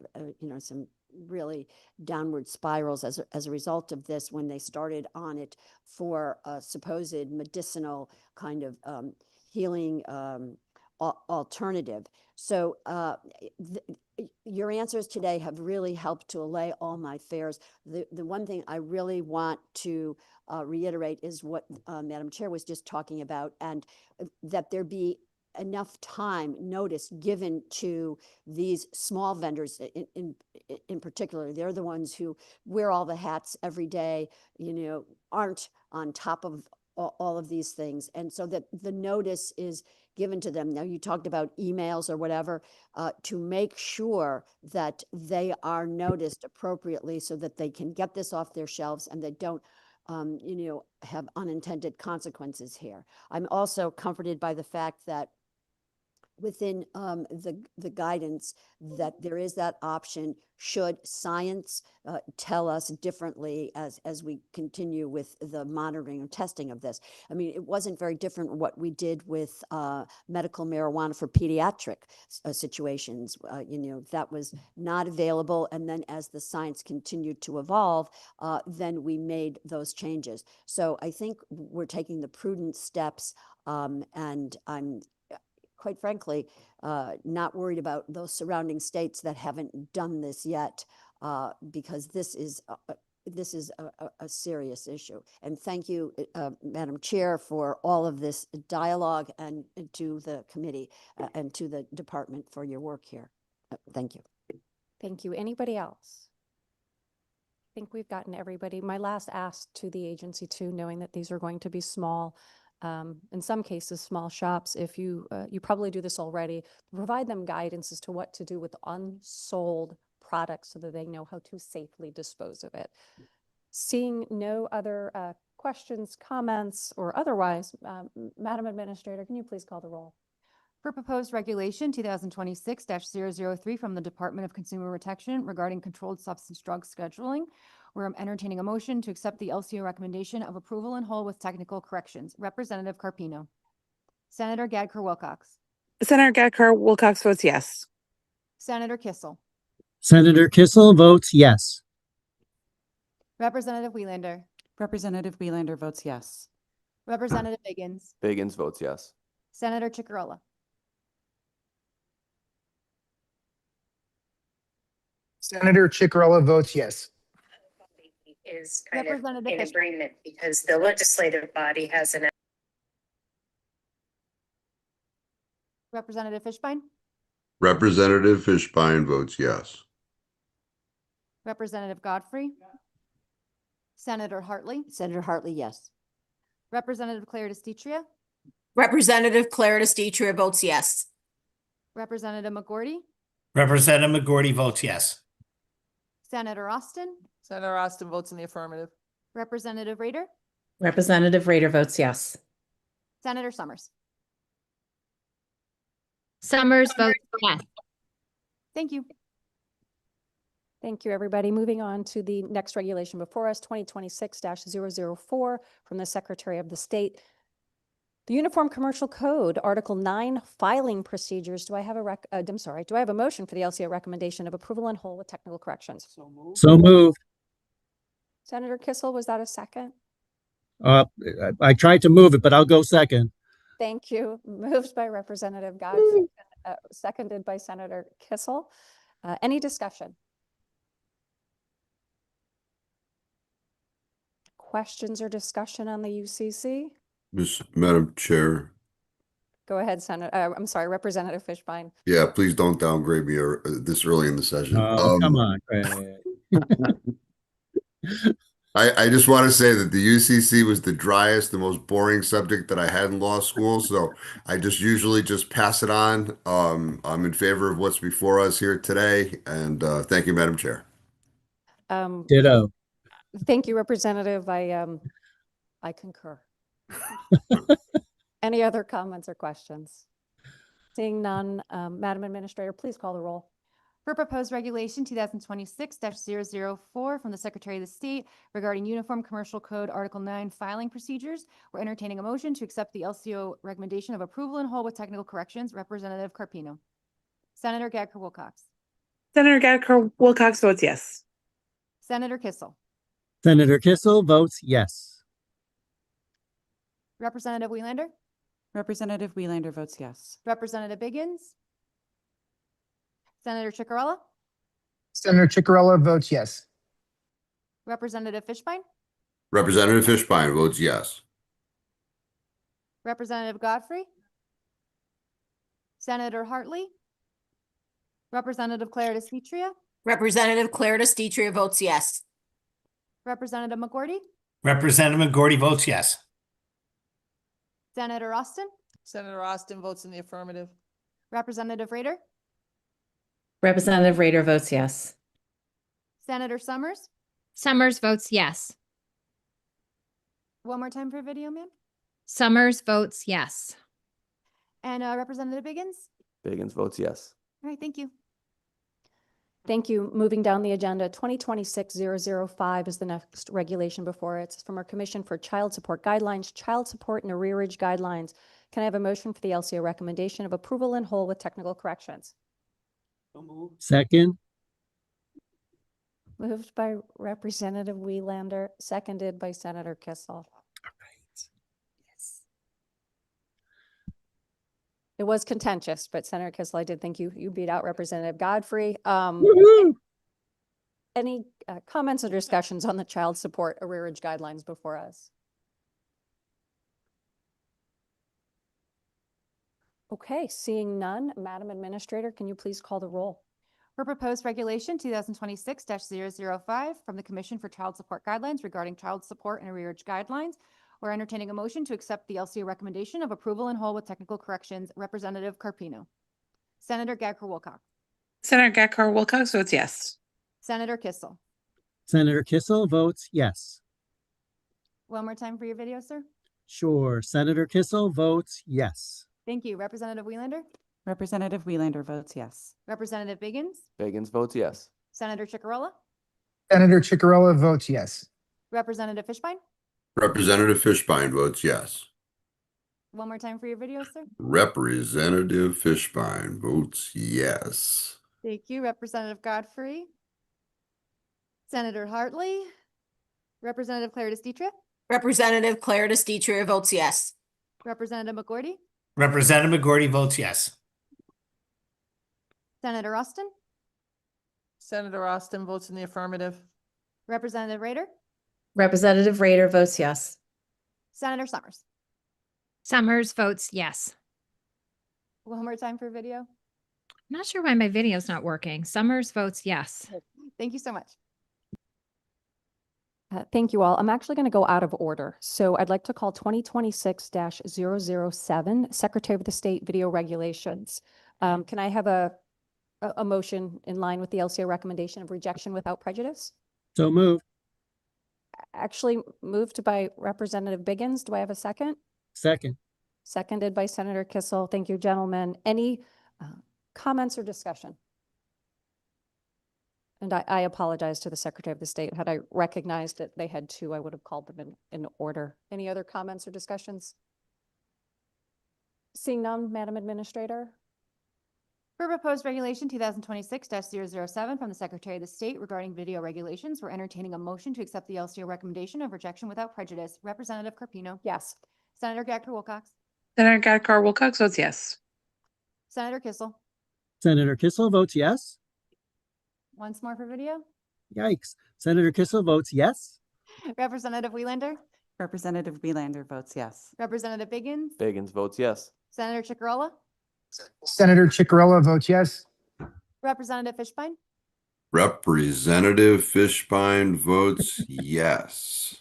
some really downward spirals as a result of this when they started on it for a supposed medicinal kind of healing alternative. So your answers today have really helped to allay all my fears. The one thing I really want to reiterate is what Madam Chair was just talking about, and that there be enough time, notice given to these small vendors in particular. They're the ones who wear all the hats every day, aren't on top of all of these things. And so that the notice is given to them. Now, you talked about emails or whatever, to make sure that they are noticed appropriately so that they can get this off their shelves and they don't have unintended consequences here. I'm also comforted by the fact that within the guidance that there is that option should science tell us differently as we continue with the monitoring and testing of this. I mean, it wasn't very different what we did with medical marijuana for pediatric situations. That was not available. And then as the science continued to evolve, then we made those changes. So I think we're taking the prudent steps, and I'm quite frankly, not worried about those surrounding states that haven't done this yet, because this is a serious issue. And thank you, Madam Chair, for all of this dialogue, and to the committee and to the department for your work here. Thank you. Thank you. Anybody else? I think we've gotten everybody. My last ask to the agency too, knowing that these are going to be small, in some cases, small shops, if you probably do this already, provide them guidance as to what to do with unsold products so that they know how to safely dispose of it. Seeing no other questions, comments, or otherwise, Madam Administrator, can you please call the roll? For proposed regulation 2026-003 from the Department of Consumer Protection regarding controlled substance drug scheduling, where I'm entertaining a motion to accept the LCO recommendation of approval in whole with technical corrections. Representative Carpino. Senator Gadker-Wilcox. Senator Gadker-Wilcox votes yes. Senator Kissel. Senator Kissel votes yes. Representative Welander. Representative Welander votes yes. Representative Biggins. Biggins votes yes. Senator Chicarella. Senator Chicarella votes yes. Is kind of Representative in Fishman. agreement because the legislative body has an Representative Fishbein. Representative Fishbein votes yes. Representative Godfrey. Senator Hartley. Senator Hartley, yes. Representative Claire DeStitria. Representative Claire DeStitria votes yes. Representative McGorty. Representative McGorty votes yes. Senator Austin. Senator Austin votes in the affirmative. Representative Rader. Representative Rader votes yes. Senator Summers. Summers votes yes. Thank you. Thank you, everybody. Moving on to the next regulation before us, 2026-004 from the Secretary of the State. The Uniform Commercial Code, Article 9, filing procedures. Do I have a motion for the LCO recommendation of approval in whole with technical corrections? So moved. Senator Kissel, was that a second? I tried to move it, but I'll go second. Thank you. Moved by Representative Godfrey, seconded by Senator Kissel. Any discussion? Questions or discussion on the UCC? Madam Chair. Go ahead, I'm sorry, Representative Fishbein. Yeah, please don't downgrade me this early in the session. Oh, come on, Craig. I just want to say that the UCC was the driest, the most boring subject that I had in law school. So I just usually just pass it on. I'm in favor of what's before us here today. And thank you, Madam Chair. Ditto. Thank you, Representative. I concur. Any other comments or questions? Seeing none, Madam Administrator, please call the roll. For proposed regulation 2026-004 from the Secretary of the State regarding Uniform Commercial Code Article 9 filing procedures, we're entertaining a motion to accept the LCO recommendation of approval in whole with technical corrections. Representative Carpino. Senator Gadker Wilcox. Senator Gadker Wilcox votes yes. Senator Kissel. Senator Kissel votes yes. Representative Welander. Representative Welander votes yes. Representative Biggins. Senator Chicarella. Senator Chicarella votes yes. Representative Fishbein. Representative Fishbein votes yes. Representative Godfrey. Senator Hartley. Representative Claire DeStitria. Representative Claire DeStitria votes yes. Representative McGorty. Representative McGorty votes yes. Senator Austin. Senator Austin votes in the affirmative. Representative Rader. Representative Rader votes yes. Senator Summers. Summers votes yes. One more time for video, ma'am. Summers votes yes. And Representative Biggins. Biggins votes yes. All right, thank you. Thank you. Moving down the agenda, 2026-005 is the next regulation before it. It's from our Commission for Child Support Guidelines, Child Support and Arrearage Guidelines. Can I have a motion for the LCO recommendation of approval in whole with technical corrections? Second. Moved by Representative Welander, seconded by Senator Kissel. It was contentious, but Senator Kissel, I did think you beat out Representative Godfrey. Any comments or discussions on the child support arrearage guidelines before us? Okay, seeing none, Madam Administrator, can you please call the roll? For proposed regulation 2026-005 from the Commission for Child Support Guidelines regarding child support and arrearage guidelines, we're entertaining a motion to accept the LCO recommendation of approval in whole with technical corrections. Representative Carpino. Senator Gadker Wilcox. Senator Gadker Wilcox votes yes. Senator Kissel. Senator Kissel votes yes. One more time for your video, sir. Sure. Senator Kissel votes yes. Thank you. Representative Welander. Representative Welander votes yes. Representative Biggins. Biggins votes yes. Senator Chicarella. Senator Chicarella votes yes. Representative Fishbein. Representative Fishbein votes yes. One more time for your video, sir. Representative Fishbein votes yes. Thank you. Representative Godfrey. Senator Hartley. Representative Claire DeStitra, Representative Claire DeStitra votes yes. Representative McGorty, Representative McGorty votes yes. Senator Austin, Senator Austin votes in the affirmative. Representative Rader, Representative Rader votes yes. Senator Summers. Summers votes yes. One more time for video. I'm not sure why my video's not working. Summers votes yes. Thank you so much. Thank you all. I'm actually going to go out of order. So I'd like to call 2026-007, Secretary of the State Video Regulations. Can I have a motion in line with the LCO recommendation of rejection without prejudice? So moved. Actually moved by Representative Biggins. Do I have a second? Second. Seconded by Senator Kissel. Thank you, gentlemen. Any comments or discussion? And I apologize to the Secretary of the State. Had I recognized that they had two, I would have called them in order. Any other comments or discussions? Seeing none, Madam Administrator. For proposed regulation 2026-007 from the Secretary of the State regarding video regulations, we're entertaining a motion to accept the LCO recommendation of rejection without prejudice. Representative Carpino. Yes. Senator Gatkar Wilcox. Senator Gatkar Wilcox votes yes. Senator Kissel. Senator Kissel votes yes. Once more for video. Yikes. Senator Kissel votes yes. Representative Welander. Representative Welander votes yes. Representative Biggins. Biggins votes yes. Senator Chicarella. Senator Chicarella votes yes. Representative Fishbein. Representative Fishbein votes yes.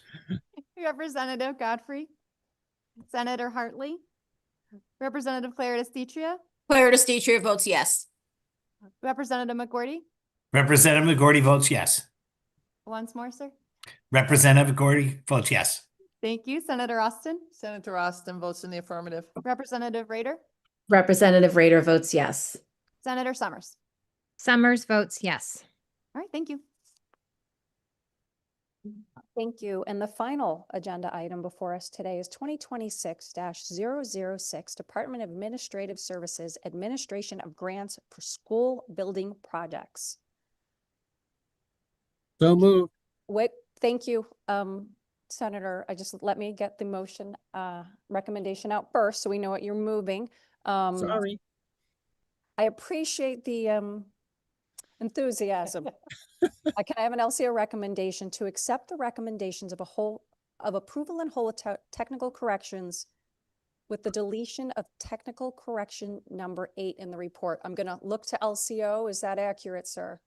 Representative Godfrey. Senator Hartley. Representative Claire DeStitra. Claire DeStitra votes yes. Representative McGorty. Representative McGorty votes yes. Once more, sir. Representative McGorty votes yes. Thank you. Senator Austin. Senator Austin votes in the affirmative. Representative Rader. Representative Rader votes yes. Senator Summers. Summers votes yes. All right, thank you. Thank you. And the final agenda item before us today is 2026-006, Department of Administrative Services, Administration of Grants for School Building Projects. So moved. Wait, thank you, Senator. Let me get the motion recommendation out first so we know what you're moving. Sorry. I appreciate the enthusiasm. Can I have an LCO recommendation to accept the recommendations of approval and whole technical corrections with the deletion of technical correction number 8 in the report? I'm going to look to LCO. Is that accurate, sir?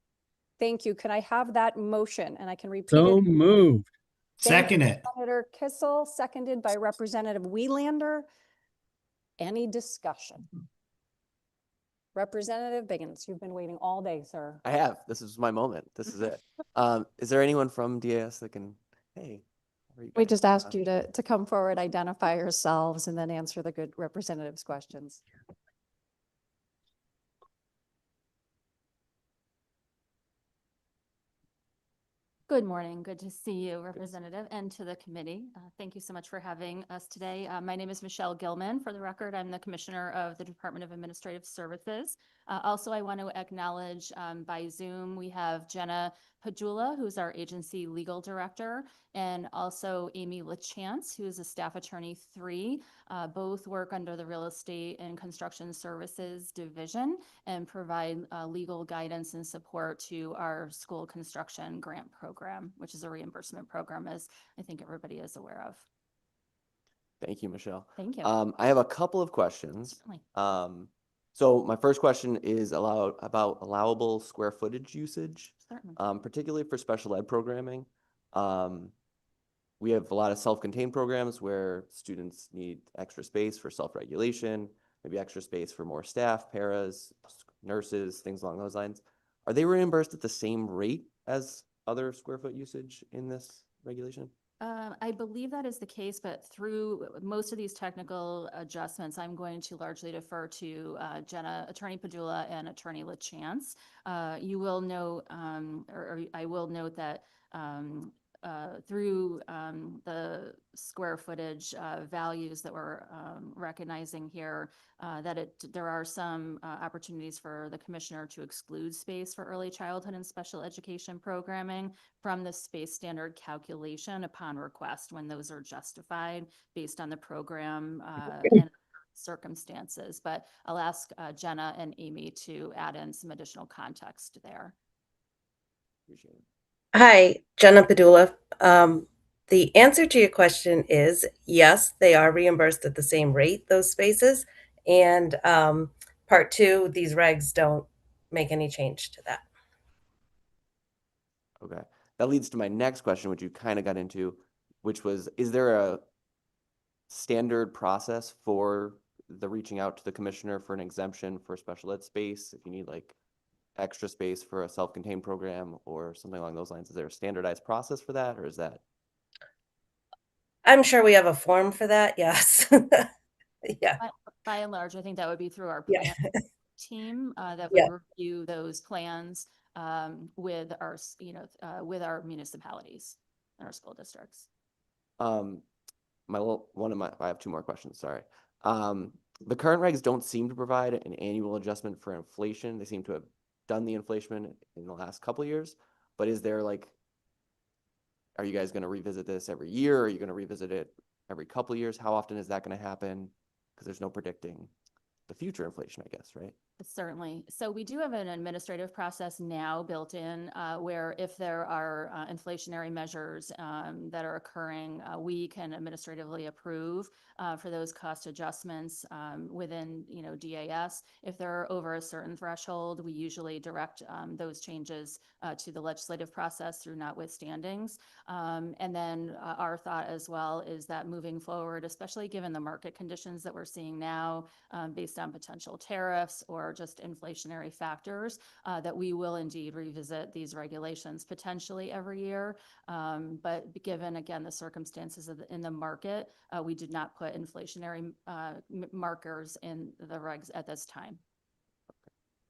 Thank you. Can I have that motion? And I can repeat So it. moved. Second it. Senator Kissel, seconded by Representative Welander. Any discussion? Representative Biggins, you've been waiting all day, sir. I have. This is my moment. This is it. Is there anyone from DAS that can, hey? how are you We guys? just asked you to come forward, identify yourselves, and then answer the good representatives' questions. Good morning. Good to see you, Representative, and to the committee. Thank you so much for having us today. My name is Michelle Gilman. For the record, I'm the Commissioner of the Department of Administrative Services. Also, I want to acknowledge by Zoom, we have Jenna Padula, who's our agency legal director, and also Amy LaChance, who is a staff attorney 3. Both work under the Real Estate and Construction Services Division and provide legal guidance and support to our school construction grant program, which is a reimbursement program, as I think everybody is aware of. Thank you, Michelle. Thank you. I have a couple of questions. Certainly. So my first question is about allowable square footage usage, Certainly. particularly for special ed programming. We have a lot of self-contained programs where students need extra space for self-regulation, maybe extra space for more staff, paras, nurses, things along those lines. Are they reimbursed at the same rate as other square foot usage in this regulation? I believe that is the case, but through most of these technical adjustments, I'm going to largely defer to Jenna, Attorney Padula, and Attorney LaChance. You will note, or I will note that through the square footage values that we're recognizing here, that there are some opportunities for the commissioner to exclude space for early childhood and special education programming from the space standard calculation upon request when those are justified based on the program and circumstances. But I'll ask Jenna and Amy to add in some additional context there. Appreciate it. Hi, Jenna Padula. The answer to your question is yes, they are reimbursed at the same rate, those spaces. And part two, these regs don't make any change to that. Okay. That leads to my next question, which you kind of got into, which was, is there a standard process for the reaching out to the commissioner for an exemption for special ed space? If you need like extra space for a self-contained program or something along those lines, is there a standardized process for that, or is that? I'm sure we have a form for that. Yes. Yeah. By and large, I think that would be through our Yeah. plan team that would Yeah. review those plans with our, with our municipalities and our school districts. I have two more questions, sorry. The current regs don't seem to provide an annual adjustment for inflation. They seem to have done the inflation in the last couple of years, but is there like, are you guys going to revisit this every year? Are you going to revisit it every couple of years? How often is that going to happen? Because there's no predicting the future inflation, I guess, right? Certainly. So we do have an administrative process now built in where if there are inflationary measures that are occurring, we can administratively approve for those cost adjustments within, DAS. If they're over a certain threshold, we usually direct those changes to the legislative process through notwithstandings. And then our thought as well is that moving forward, especially given the market conditions that we're seeing now based on potential tariffs or just inflationary factors, that we will indeed revisit these regulations potentially every year. But given, again, the circumstances in the market, we did not put inflationary markers in the regs at this time.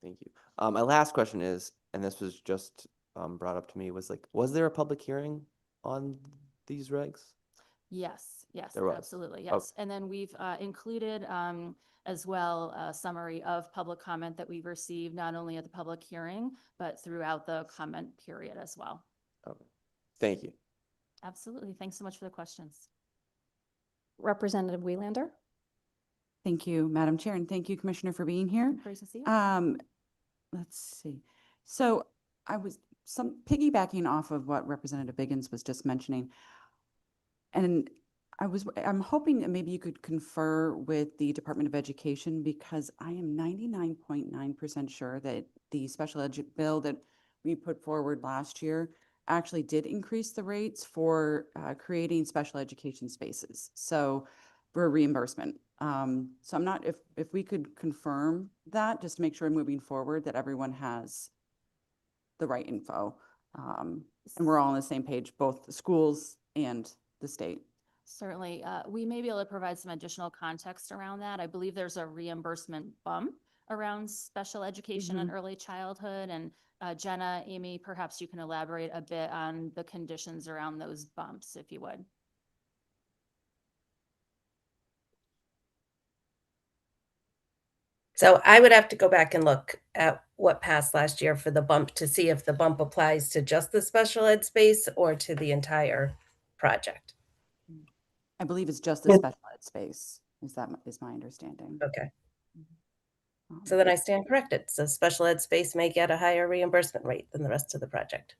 Thank you. My last question is, and this was just brought up to me, was like, was there a public hearing on these regs? Yes, There was. absolutely, yes. Okay. And then we've included as well a summary of public comment that we've received, not only at the public hearing, but throughout the comment period as well. Okay. Thank you. Absolutely. Thanks so much for the questions. Representative Wieslander. Thank you, Madam Chair, and thank you, Commissioner, for being here. Great to see you. Let's see. So I was piggybacking off of what Representative Biggins was just mentioning. And I'm hoping that maybe you could confer with the Department of Education, because I am 99.9% sure that the special ed bill that we put forward last year actually did increase the rates for creating special education spaces. So for reimbursement. So I'm not, if we could confirm that, just to make sure moving forward that everyone has the right info. And we're all on the same page, both the schools and the state. Certainly. We may be able to provide some additional context around that. I believe there's a reimbursement bump around special education and early childhood. And Jenna, Amy, perhaps you can elaborate a bit on the conditions around those bumps, if you would. So I would have to go back and look at what passed last year for the bump to see if the bump applies to just the special ed space or to the entire project. I believe it's just the special ed space. Is my understanding. Okay. So then I stand corrected. So special ed space may get a higher reimbursement rate than the rest of the project.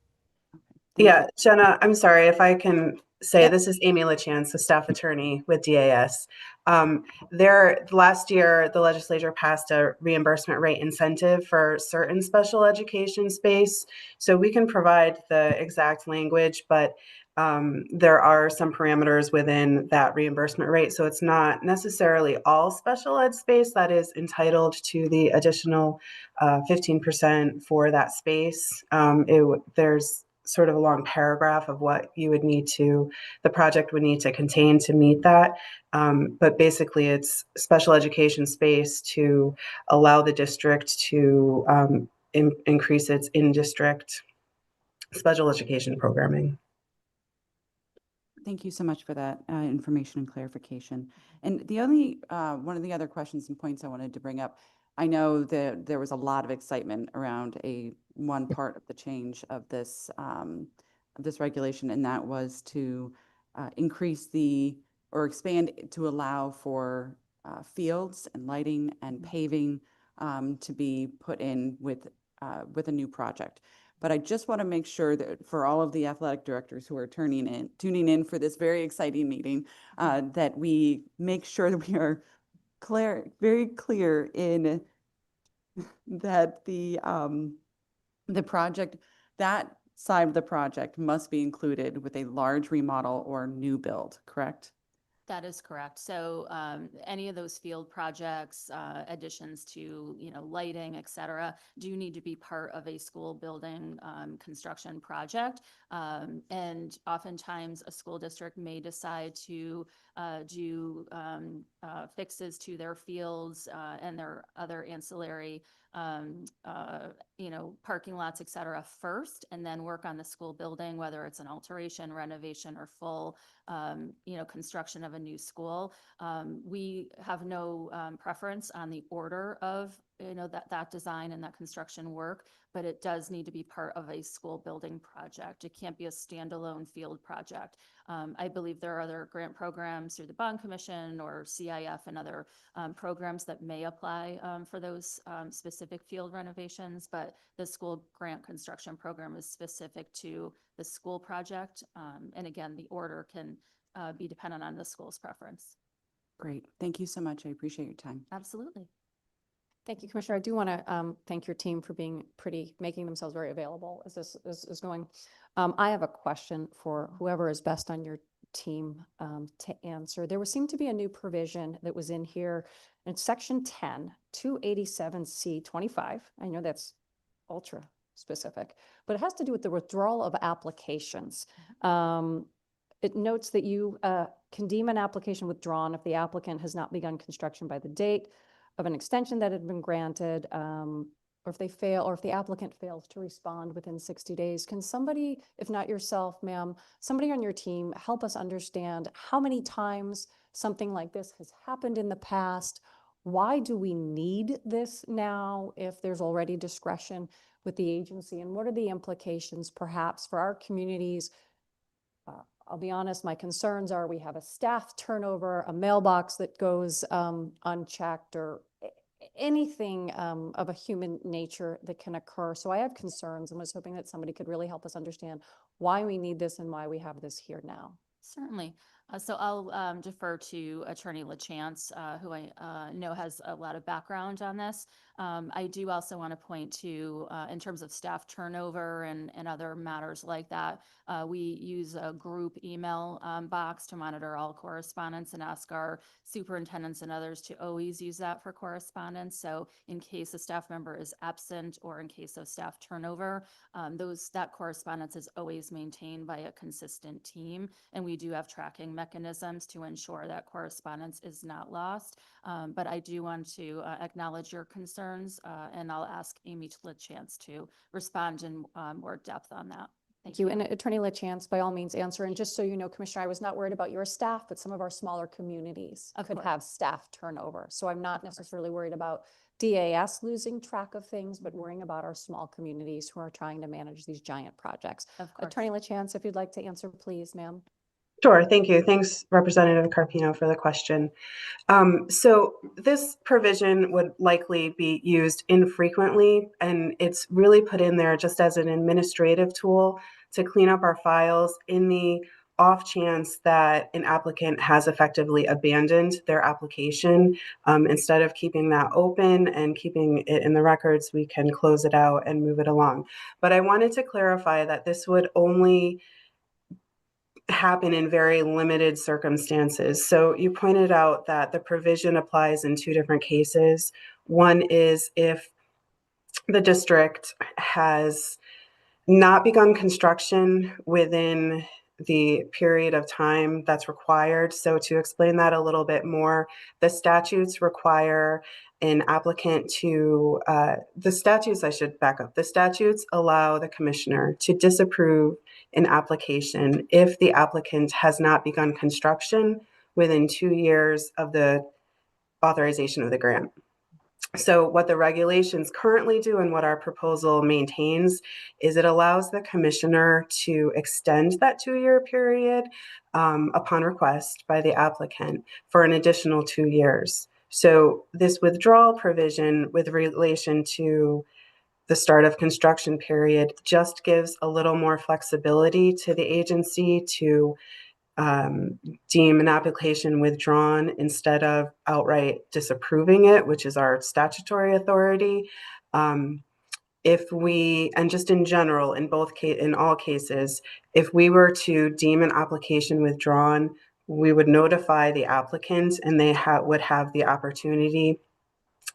Yeah, Jenna, I'm sorry if I can say, this is Amy LaChance, the staff attorney with DAS. Last year, the legislature passed a reimbursement rate incentive for certain special education space. So we can provide the exact language, but there are some parameters within that reimbursement rate. So it's not necessarily all special ed space that is entitled to the additional 15% for that space. There's sort of a long paragraph of what the project would need to contain to meet that. But basically it's special education space to allow the district to increase its in-district special education programming. Thank you so much for that information and clarification. And the only, one of the other questions and points I wanted to bring up, I know that there was a lot of excitement around one part of the change of this regulation, and that was to increase or expand to allow for fields and lighting and paving to be put in with a new project. But I just want to make sure that for all of the athletic directors who are tuning in for this very exciting meeting, that we make sure that we are very clear in that the project, that side of the project must be included with a large remodel or new build, correct? That is correct. So any of those field projects, additions to, lighting, et cetera, do need to be part of a school building construction project. And oftentimes a school district may decide to do fixes to their fields and their other ancillary parking lots, et cetera, first, and then work on the school building, whether it's an alteration, renovation, or full, construction of a new school. We have no preference on the order of, that design and that construction work, but it does need to be part of a school building project. It can't be a standalone field project. I believe there are other grant programs through the Bond Commission or CIF and other programs that may apply for those specific field renovations, but the school grant construction program is specific to the school project. And again, the order can be dependent on the school's preference. Great. Thank you so much. I appreciate your time. Absolutely. Thank you, Commissioner. I do want to thank your team for making themselves very available as this is going. I have a question for whoever is best on your team to answer. There seemed to be a new provision that was in here in section 10, 287C25. I know that's ultra specific, but it has to do with the withdrawal of applications. It notes that you can deem an application withdrawn if the applicant has not begun construction by the date of an extension that had been granted, or if the applicant fails to respond within 60 days. Can somebody, if not yourself, ma'am, somebody on your team help us understand how many times something like this has happened in the past? Why do we need this now if there's already discretion with the agency? And what are the implications perhaps for our communities? I'll be honest, my concerns are we have a staff turnover, a mailbox that goes unchecked, or anything of a human nature that can occur. So I have concerns and was hoping that somebody could really help us understand why we need this and why we have this here now. Certainly. So I'll defer to Attorney LaChance, who I know has a lot of background on this. I do also want to point to, in terms of staff turnover and other matters like that, we use a group email box to monitor all correspondence and ask our superintendents and others to always use that for correspondence. So in case a staff member is absent or in case of staff turnover, that correspondence is always maintained by a consistent team. And we do have tracking mechanisms to ensure that correspondence is not lost. But I do want to acknowledge your concerns, and I'll ask Amy LaChance to respond in more depth on that. Thank you. And Attorney LaChance, by all means, answer. And just so you know, Commissioner, I was not worried about your staff, but some of our smaller communities could have staff turnover. So I'm not necessarily worried about DAS losing track of things, but worrying about our small communities who are trying to manage these giant projects. Attorney LaChance, if you'd like to answer, please, ma'am. Sure, thank you. Thanks, Representative Carpino, for the question. So this provision would likely be used infrequently, and it's really put in there just as an administrative tool to clean up our files in the off chance that an applicant has effectively abandoned their application. Instead of keeping that open and keeping it in the records, we can close it out and move it along. But I wanted to clarify that this would only happen in very limited circumstances. So you pointed out that the provision applies in two different cases. One is if the district has not begun construction within the period of time that's required. So to explain that a little bit more, the statutes require an applicant to, I should back up. The statutes allow the commissioner to disapprove an application if the applicant has not begun construction within 2 years of the authorization of the grant. So what the regulations currently do and what our proposal maintains is it allows the commissioner to extend that 2-year period upon request by the applicant for an additional 2 years. So this withdrawal provision with relation to the start of construction period just gives a little more flexibility to the agency to deem an application withdrawn instead of outright disapproving it, which is our statutory authority. If we, and just in general, in all cases, if we were to deem an application withdrawn, we would notify the applicant and they would have the opportunity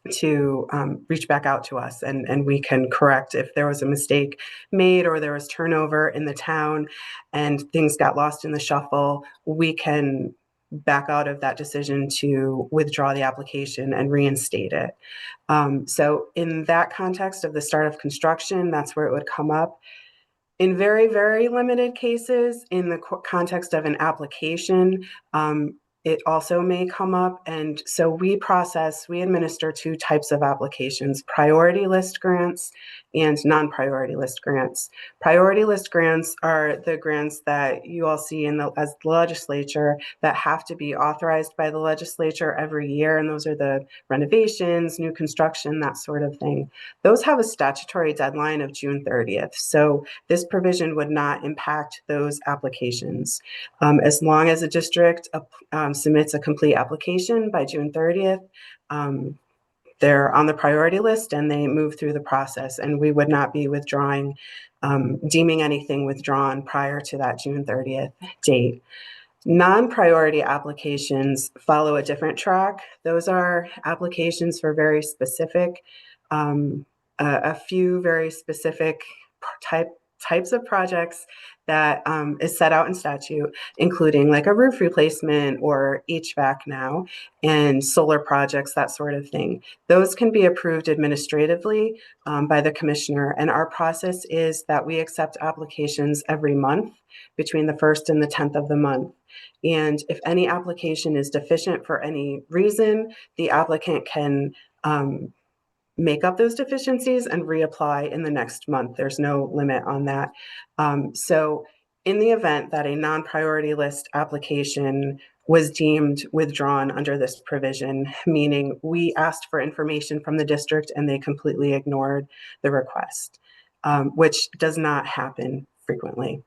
to reach back out to us and we can correct if there was a mistake made or there was turnover in the town and things got lost in the shuffle. We can back out of that decision to withdraw the application and reinstate it. So in that context of the start of construction, that's where it would come up. In very, very limited cases, in the context of an application, it also may come up. And so we administer 2 types of applications, priority list grants and non-priority list grants. Priority list grants are the grants that you all see as the legislature that have to be authorized by the legislature every year. And those are the renovations, new construction, that sort of thing. Those have a statutory deadline of June 30th. So this provision would not impact those applications. As long as a district submits a complete application by June 30th, they're on the priority list and they move through the process, and we would not be withdrawing, deeming anything withdrawn prior to that June 30th date. Non-priority applications follow a different track. Those are applications for very specific, a few very specific types of projects that is set out in statute, including like a roof replacement or HVAC now, and solar projects, that sort of thing. Those can be approved administratively by the commissioner. And our process is that we accept applications every month between the 1st and the 10th of the month. And if any application is deficient for any reason, the applicant can make up those deficiencies and reapply in the next month. There's no limit on that. So in the event that a non-priority list application was deemed withdrawn under this provision, meaning we asked for information from the district and they completely ignored the request, which does not happen frequently.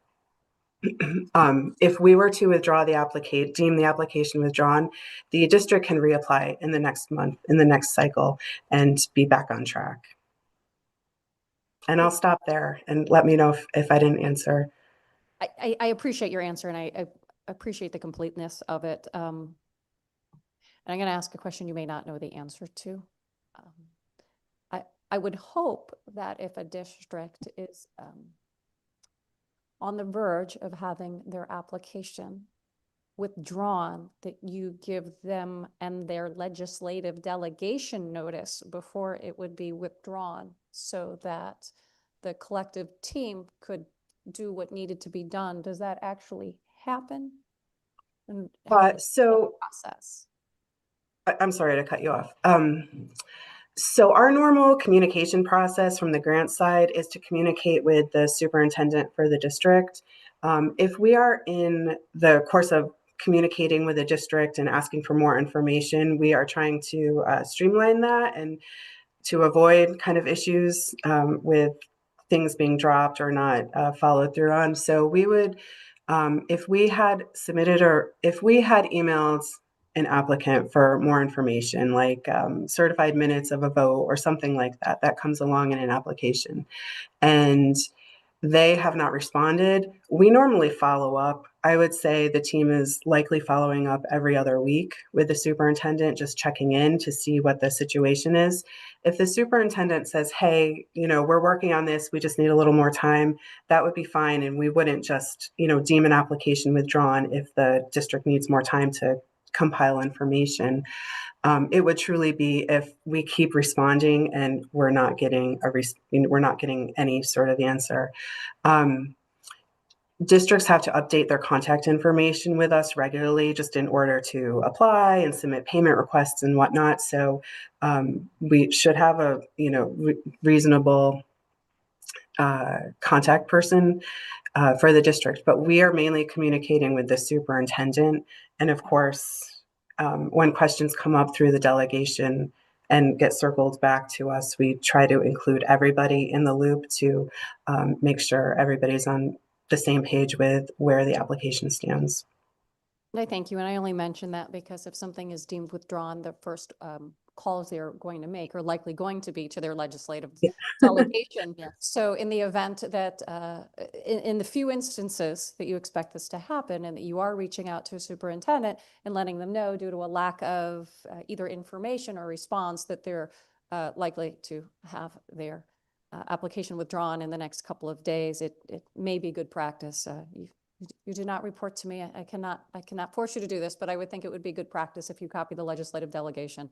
If we were to withdraw deem the application withdrawn, the district can reapply in the next month, in the next cycle, and be back on track. And I'll stop there and let me know if I didn't answer. I appreciate your answer, and I appreciate the completeness of it. And I'm going to ask a question you may not know the answer to. I would hope that if a district is on the verge of having their application withdrawn, that you give them and their legislative delegation notice before it would be withdrawn, so that the collective team could do what needed to be done. Does that actually happen? And so process. I'm sorry to cut you off. So our normal communication process from the grant side is to communicate with the superintendent for the district. If we are in the course of communicating with the district and asking for more information, we are trying to streamline that and to avoid kind of issues with things being dropped or not followed through on. So we would, if we had submitted or if we had emailed an applicant for more information, like certified minutes of a vote or something like that, that comes along in an application, and they have not responded, we normally follow up. I would say the team is likely following up every other week with the superintendent, just checking in to see what the situation is. If the superintendent says, hey, we're working on this, we just need a little more time, that would be fine. And we wouldn't just, deem an application withdrawn if the district needs more time to compile information. It would truly be if we keep responding and we're not getting any sort of answer. districts have to update their contact information with us regularly just in order to apply and submit payment requests and whatnot. So we should have a reasonable contact person for the district, but we are mainly communicating with the superintendent. And of course, when questions come up through the delegation and get circled back to us, we try to include everybody in the loop to make sure everybody's on the same page with where the application stands. I thank you. And I only mention that because if something is deemed withdrawn, the first calls they're going to make are likely going to be to their legislative delegation. Yeah. So in the event that, in the few instances that you expect this to happen and that you are reaching out to a superintendent and letting them know due to a lack of either information or response that they're likely to have their application withdrawn in the next couple of days, it may be good practice. You do not report to me. I cannot force you to do this, but I would think it would be good practice if you copy the legislative delegation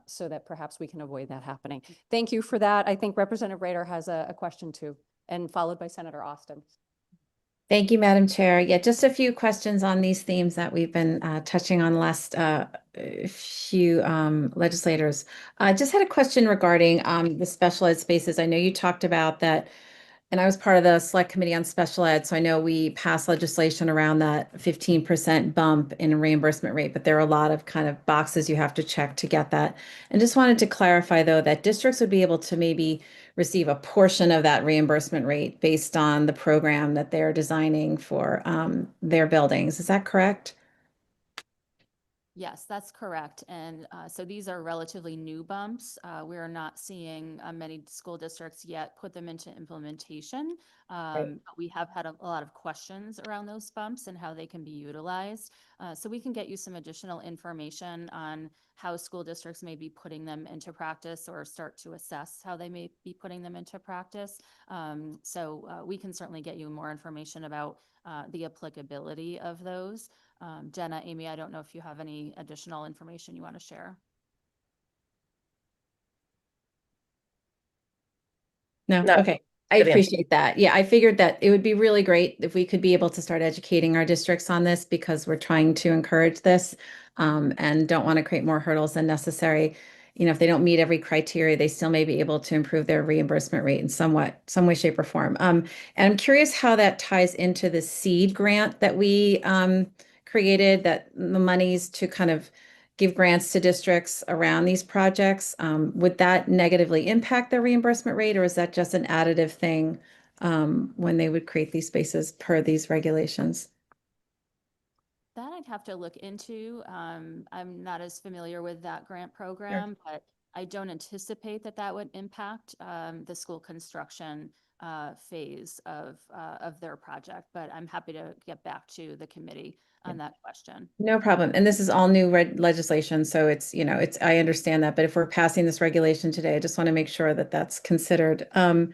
so that perhaps we can avoid that happening. Thank you for that. I think Representative Rader has a question too, and followed by Senator Austin. Thank you, Madam Chair. Yeah, just a few questions on these themes that we've been touching on the last few legislators. I just had a question regarding the special ed spaces. I know you talked about that, and I was part of the select committee on special ed, so I know we passed legislation around that 15% bump in reimbursement rate, but there are a lot of kind of boxes you have to check to get that. And just wanted to clarify, though, that districts would be able to maybe receive a portion of that reimbursement rate based on the program that they're designing for their buildings. Is that correct? Yes, that's correct. And so these are relatively new bumps. We are not seeing many school districts yet put them into implementation. But we have had a lot of questions around those bumps and how they can be utilized. So we can get you some additional information on how school districts may be putting them into practice or start to assess how they may be putting them into practice. So we can certainly get you more information about the applicability of those. Jenna, Amy, I don't know if you have any additional information you want to share. No? Okay. I appreciate that. Yeah, I figured that it would be really great if we could be able to start educating our districts on this because we're trying to encourage this and don't want to create more hurdles than necessary. You know, if they don't meet every criteria, they still may be able to improve their reimbursement rate in some way, shape, or form. And I'm curious how that ties into the seed grant that we created, that the monies to kind of give grants to districts around these projects. Would that negatively impact their reimbursement rate, or is that just an additive thing when they would create these spaces per these regulations? That I'd have to look into. I'm not as familiar with that grant program, but I don't anticipate that that would impact the school construction phase of their project. But I'm happy to get back to the committee on that question. No problem. And this is all new legislation, so it's, you know, I understand that. But if we're passing this regulation today, I just want to make sure that that's considered. And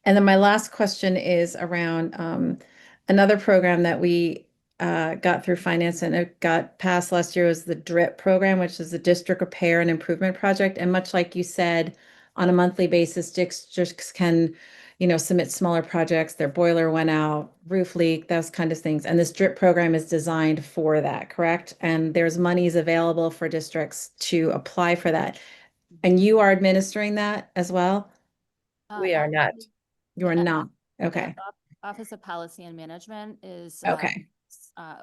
then my last question is around another program that we got through finance and it got passed last year was the DRIP program, which is the District Repair and Improvement Project. And much like you said, on a monthly basis, districts can, you know, submit smaller projects. Their boiler went out, roof leak, those kind of things. And this DRIP program is designed for that, correct? And there's monies available for districts to apply for that. And you are administering that as well? We are not. You are not. Okay. Office of Policy and Management is Okay.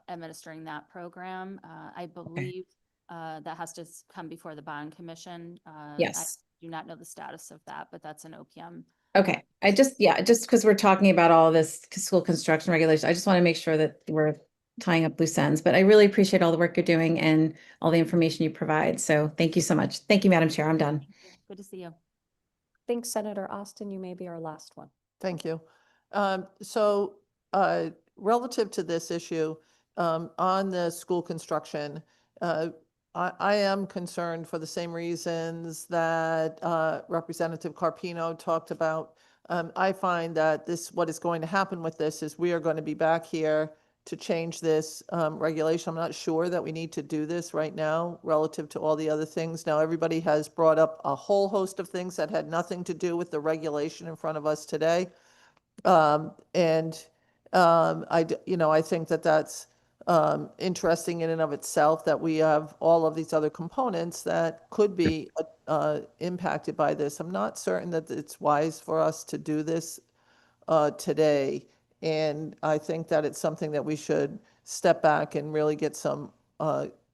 Administering that program. I believe that has to come before the Bond Commission. Yes. I do not know the status of that, but that's an OPM. Okay. just because we're talking about all this school construction regulation, I just want to make sure that we're tying up loose ends. But I really appreciate all the work you're doing and all the information you provide. So thank you so much. Thank you, Madam Chair. I'm done. Good to see you. Thanks, Senator Austin. You may be our last one. Thank you. Relative to this issue, on the school construction, I am concerned for the same reasons that Representative Carpino talked about. I find that what is going to happen with this is we are going to be back here to change this regulation. I'm not sure that we need to do this right now relative to all the other things. Now, everybody has brought up a whole host of things that had nothing to do with the regulation in front of us today. And I think that that's interesting in and of itself, that we have all of these other components that could be impacted by this. I'm not certain that it's wise for us to do this today. And I think that it's something that we should step back and really get some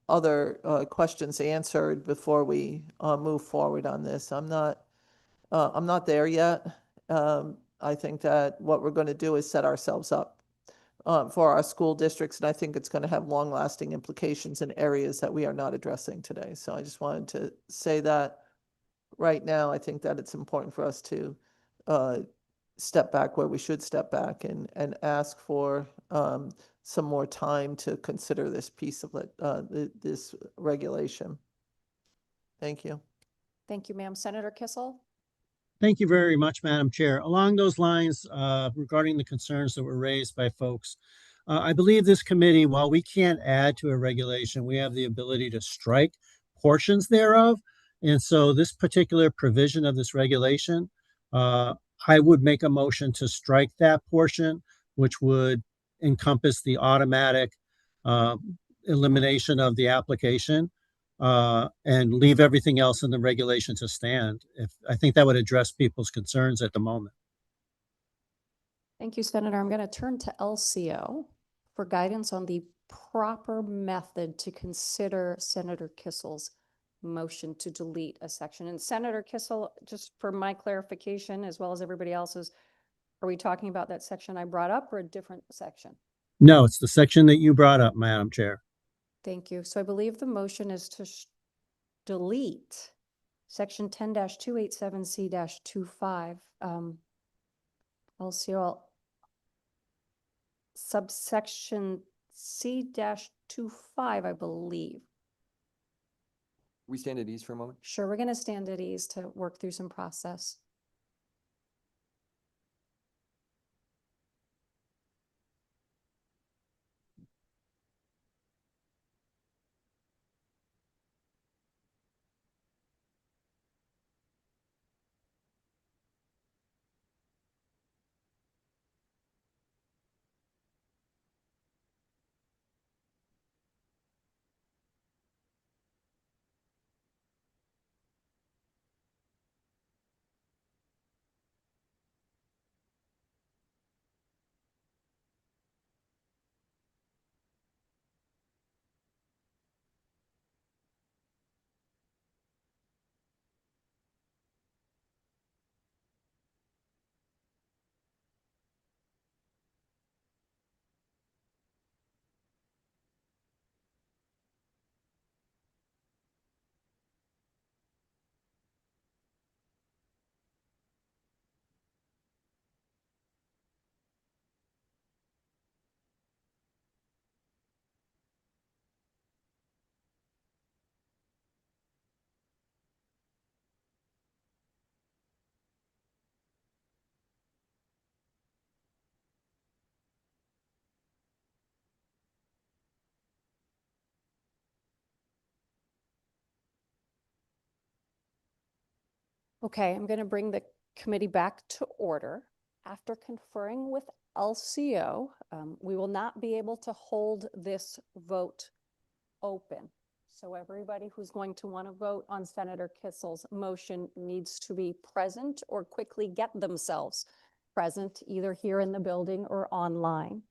other questions answered before we move forward on this. I'm not there yet. I think that what we're going to do is set ourselves up for our school districts, and I think it's going to have long-lasting implications in areas that we are not addressing today. So I just wanted to say that right now. I think that it's important for us to step back where we should step back and ask for some more time to consider this piece of this regulation. Thank you. Thank you, ma'am. Senator Kissel? Thank you very much, Madam Chair. Along those lines, regarding the concerns that were raised by folks, I believe this committee, while we can't add to a regulation, we have the ability to strike portions thereof. And so this particular provision of this regulation, I would make a motion to strike that portion, which would encompass the automatic elimination of the application, and leave everything else in the regulation to stand. I think that would address people's concerns at the moment. Thank you, Senator. I'm going to turn to LCO for guidance on the proper method to consider Senator Kissel's motion to delete a section. And Senator Kissel, just for my clarification, as well as everybody else's, are we talking about that section I brought up or a different section? No, it's the section that you brought up, Madam Chair. Thank you. So I believe the motion is to delete section 10-287C-25. LCO subsection C-25, I believe. We stand at ease for a moment. Sure, we're going to stand at ease to work through some process. Okay, I'm going to bring the committee back to order. After conferring with LCO, we will not be able to hold this vote open. So everybody who's going to want to vote on Senator Kissel's motion needs to be present or quickly get themselves present, either here in the building or online.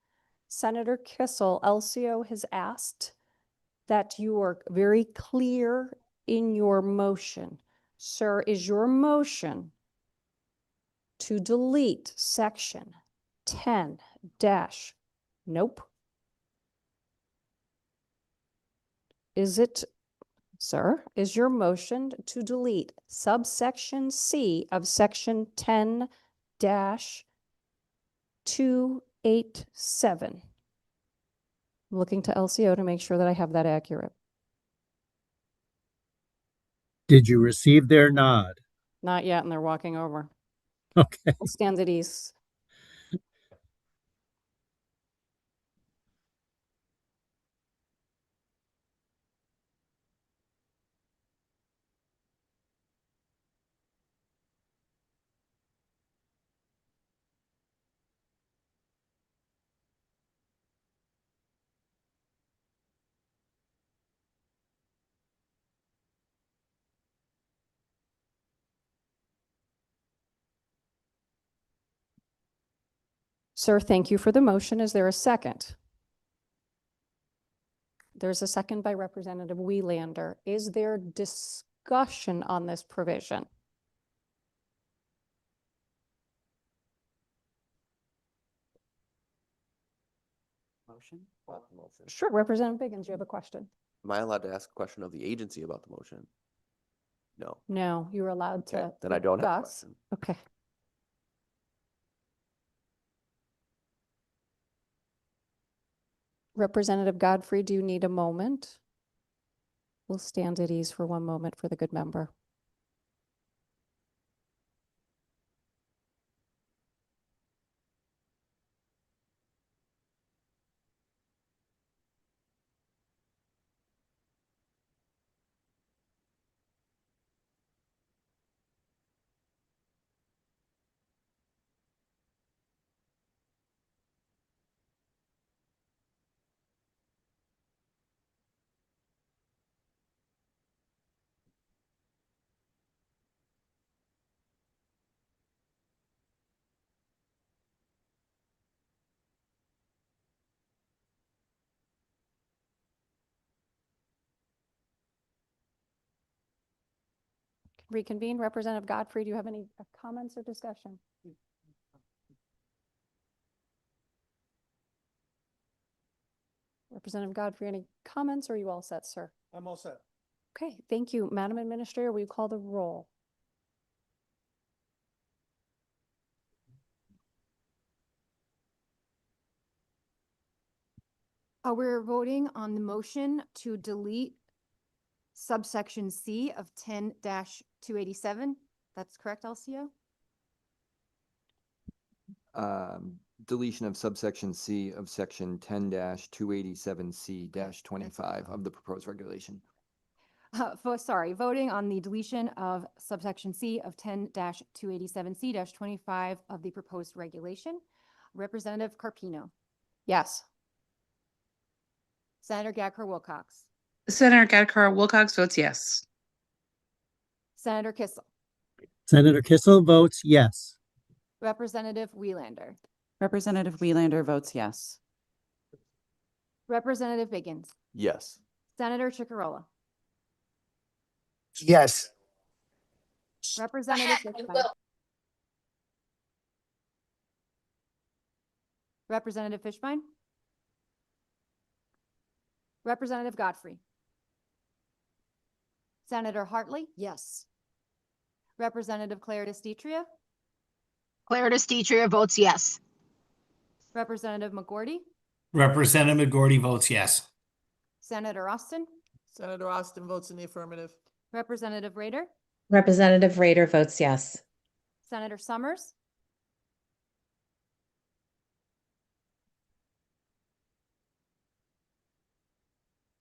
Senator Kissel, LCO has asked that you are very clear in your motion. Sir, is your motion to delete section 10 dash, nope. Is it, sir, is your motion to delete subsection C of section 10 dash 287? I'm looking to LCO to make sure that I have that accurate. Did you receive their nod? Not yet, and they're walking over. Okay. I'll stand at ease. Sir, thank you for the motion. Is there a second? There's a second by Representative Welander. Is there discussion on this provision? Motion? Motion. Sure, Representative Biggins, you have a question? Am I allowed to ask a question of the agency about the motion? No. No, you're allowed Okay, to. then I don't have a discuss. question. Okay. Representative Godfrey, do you need a moment? We'll stand at ease for one moment for the good member. Reconvene. Representative Godfrey, do you have any comments or discussion? Representative Godfrey, any comments, or are you all set, sir? I'm all set. Okay, thank you. Madam Administrator, will you call the roll? We're voting on the motion to delete subsection C of 10-287. That's correct, LCO? Deletion of subsection C of section 10-287C-25 of the proposed regulation. Voting on the deletion of subsection C of 10-287C-25 of the proposed regulation. Representative Carpino. Yes. Senator Gacker Wilcox. Senator Gatkar Wilcox votes yes. Senator Kissel. Senator Kissel votes yes. Representative Welander. Representative Welander votes yes. Representative Biggins. Yes. Senator Chicarola. Yes. Representative Fishbein. Representative Fishbein. Representative Godfrey. Senator Hartley. Yes. Representative Claire DeStitria. Claire DeStitria votes yes. Representative McGorty. Representative McGorty votes yes. Senator Austin. Senator Austin votes in the affirmative. Representative Rader. Representative Rader votes yes. Senator Summers.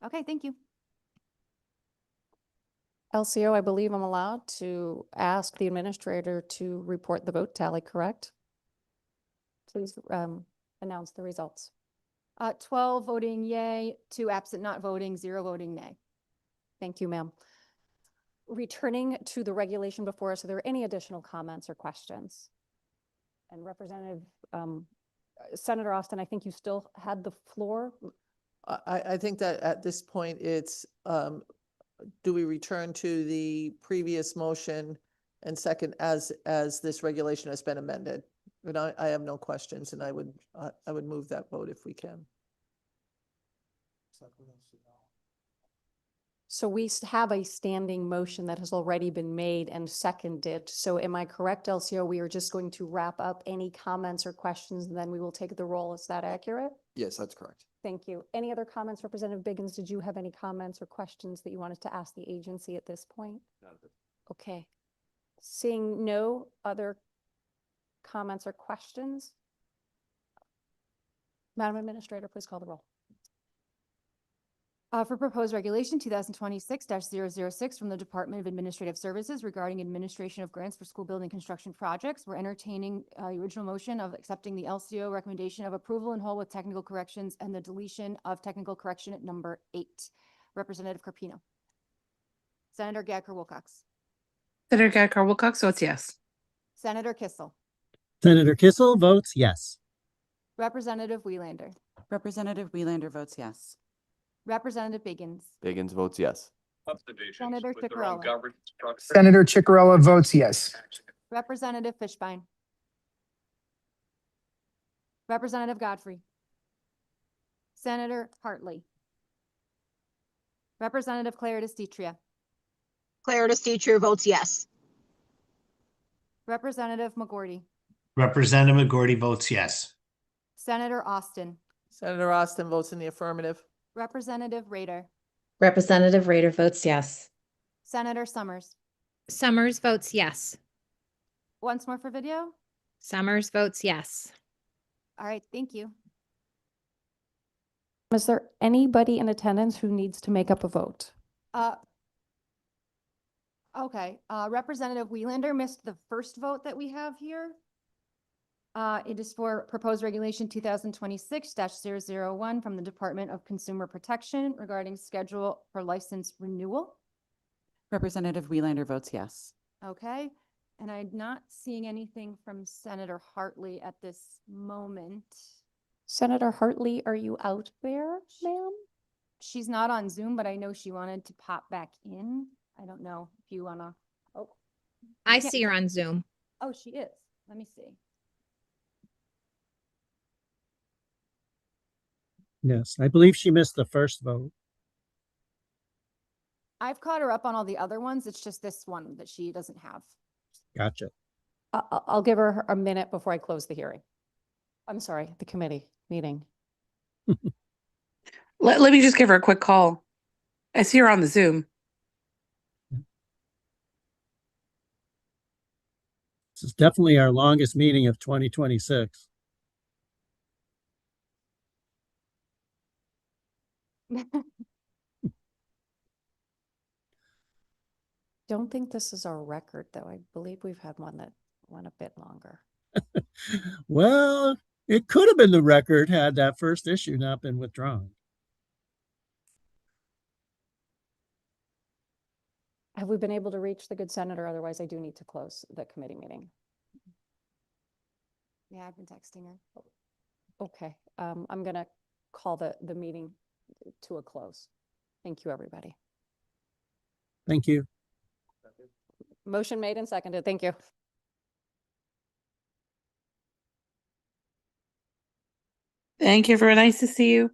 Okay, thank you. LCO, I believe I'm allowed to ask the administrator to report the vote tally, correct? Please announce the results. 12 voting yay, 2 absent not voting, 0 voting nay. Thank you, ma'am. Returning to the regulation before us, are there any additional comments or questions? And Representative Senator Austin, I think you still had the floor. I think that at this point, it's, do we return to the previous motion and second as this regulation has been amended? And I have no questions, and I would move that vote if we can. So we have a standing motion that has already been made and seconded. So am I correct, LCO? We are just going to wrap up any comments or questions, and then we will take the roll. Is that accurate? Yes, that's correct. Thank you. Any other comments? Representative Biggins, did you have any comments or questions that you wanted to ask the agency at this point? Okay. Seeing no other comments or questions, Madam Administrator, please call the roll. For proposed regulation 2026-006 from the Department of Administrative Services regarding administration of grants for school building construction projects, we're entertaining the original motion of accepting the LCO recommendation of approval in whole with technical corrections and the deletion of technical correction at number 8. Representative Carpino. Senator Gacker Wilcox. Senator Gatkar Wilcox votes yes. Senator Kissel. Senator Kissel votes yes. Representative Welander. Representative Welander votes yes. Representative Biggins. Biggins votes yes. Senator Chicarella. Senator Chicarella votes yes. Representative Fishbein. Representative Godfrey. Senator Hartley. Representative Claire DeStitria. Claire DeStitria votes yes. Representative McGorty. Representative McGorty votes yes. Senator Austin. Senator Austin votes in the affirmative. Representative Rader. Representative Rader votes yes. Senator Summers. Summers votes yes. Once more for video. Summers votes yes. All right, thank you. Is there anybody in attendance who needs to make up a vote? Okay, Representative Welander missed the first vote that we have here. It is for proposed regulation 2026-001 from the Department of Consumer Protection regarding schedule for license renewal. Representative Welander votes yes. Okay, and I'm not seeing anything from Senator Hartley at this moment. Senator Hartley, are you out there, ma'am? She's not on Zoom, but I know she wanted to pop back in. I don't know if you wanna, oh. I can't- see her on Zoom. Oh, she is. Let me see. Yes, I believe she missed the first vote. I've caught her up on all the other ones. It's just this one that she doesn't have. Gotcha. I'll give her a minute before I close the hearing. I'm sorry, the committee meeting. Let me just give her a quick call. I see her on the Zoom. This is definitely our longest meeting of 2026. Don't think this is our record, though. I believe we've had one that went a bit longer. Well, it could have been the record had that first issue not been withdrawn. Have we been able to reach the good senator? Otherwise, I do need to close the committee meeting. Yeah, I've been texting her. Okay, I'm gonna call the meeting to a close. Thank you, everybody. Thank you. Motion made and seconded. Thank you. Thank you, very nice to see you.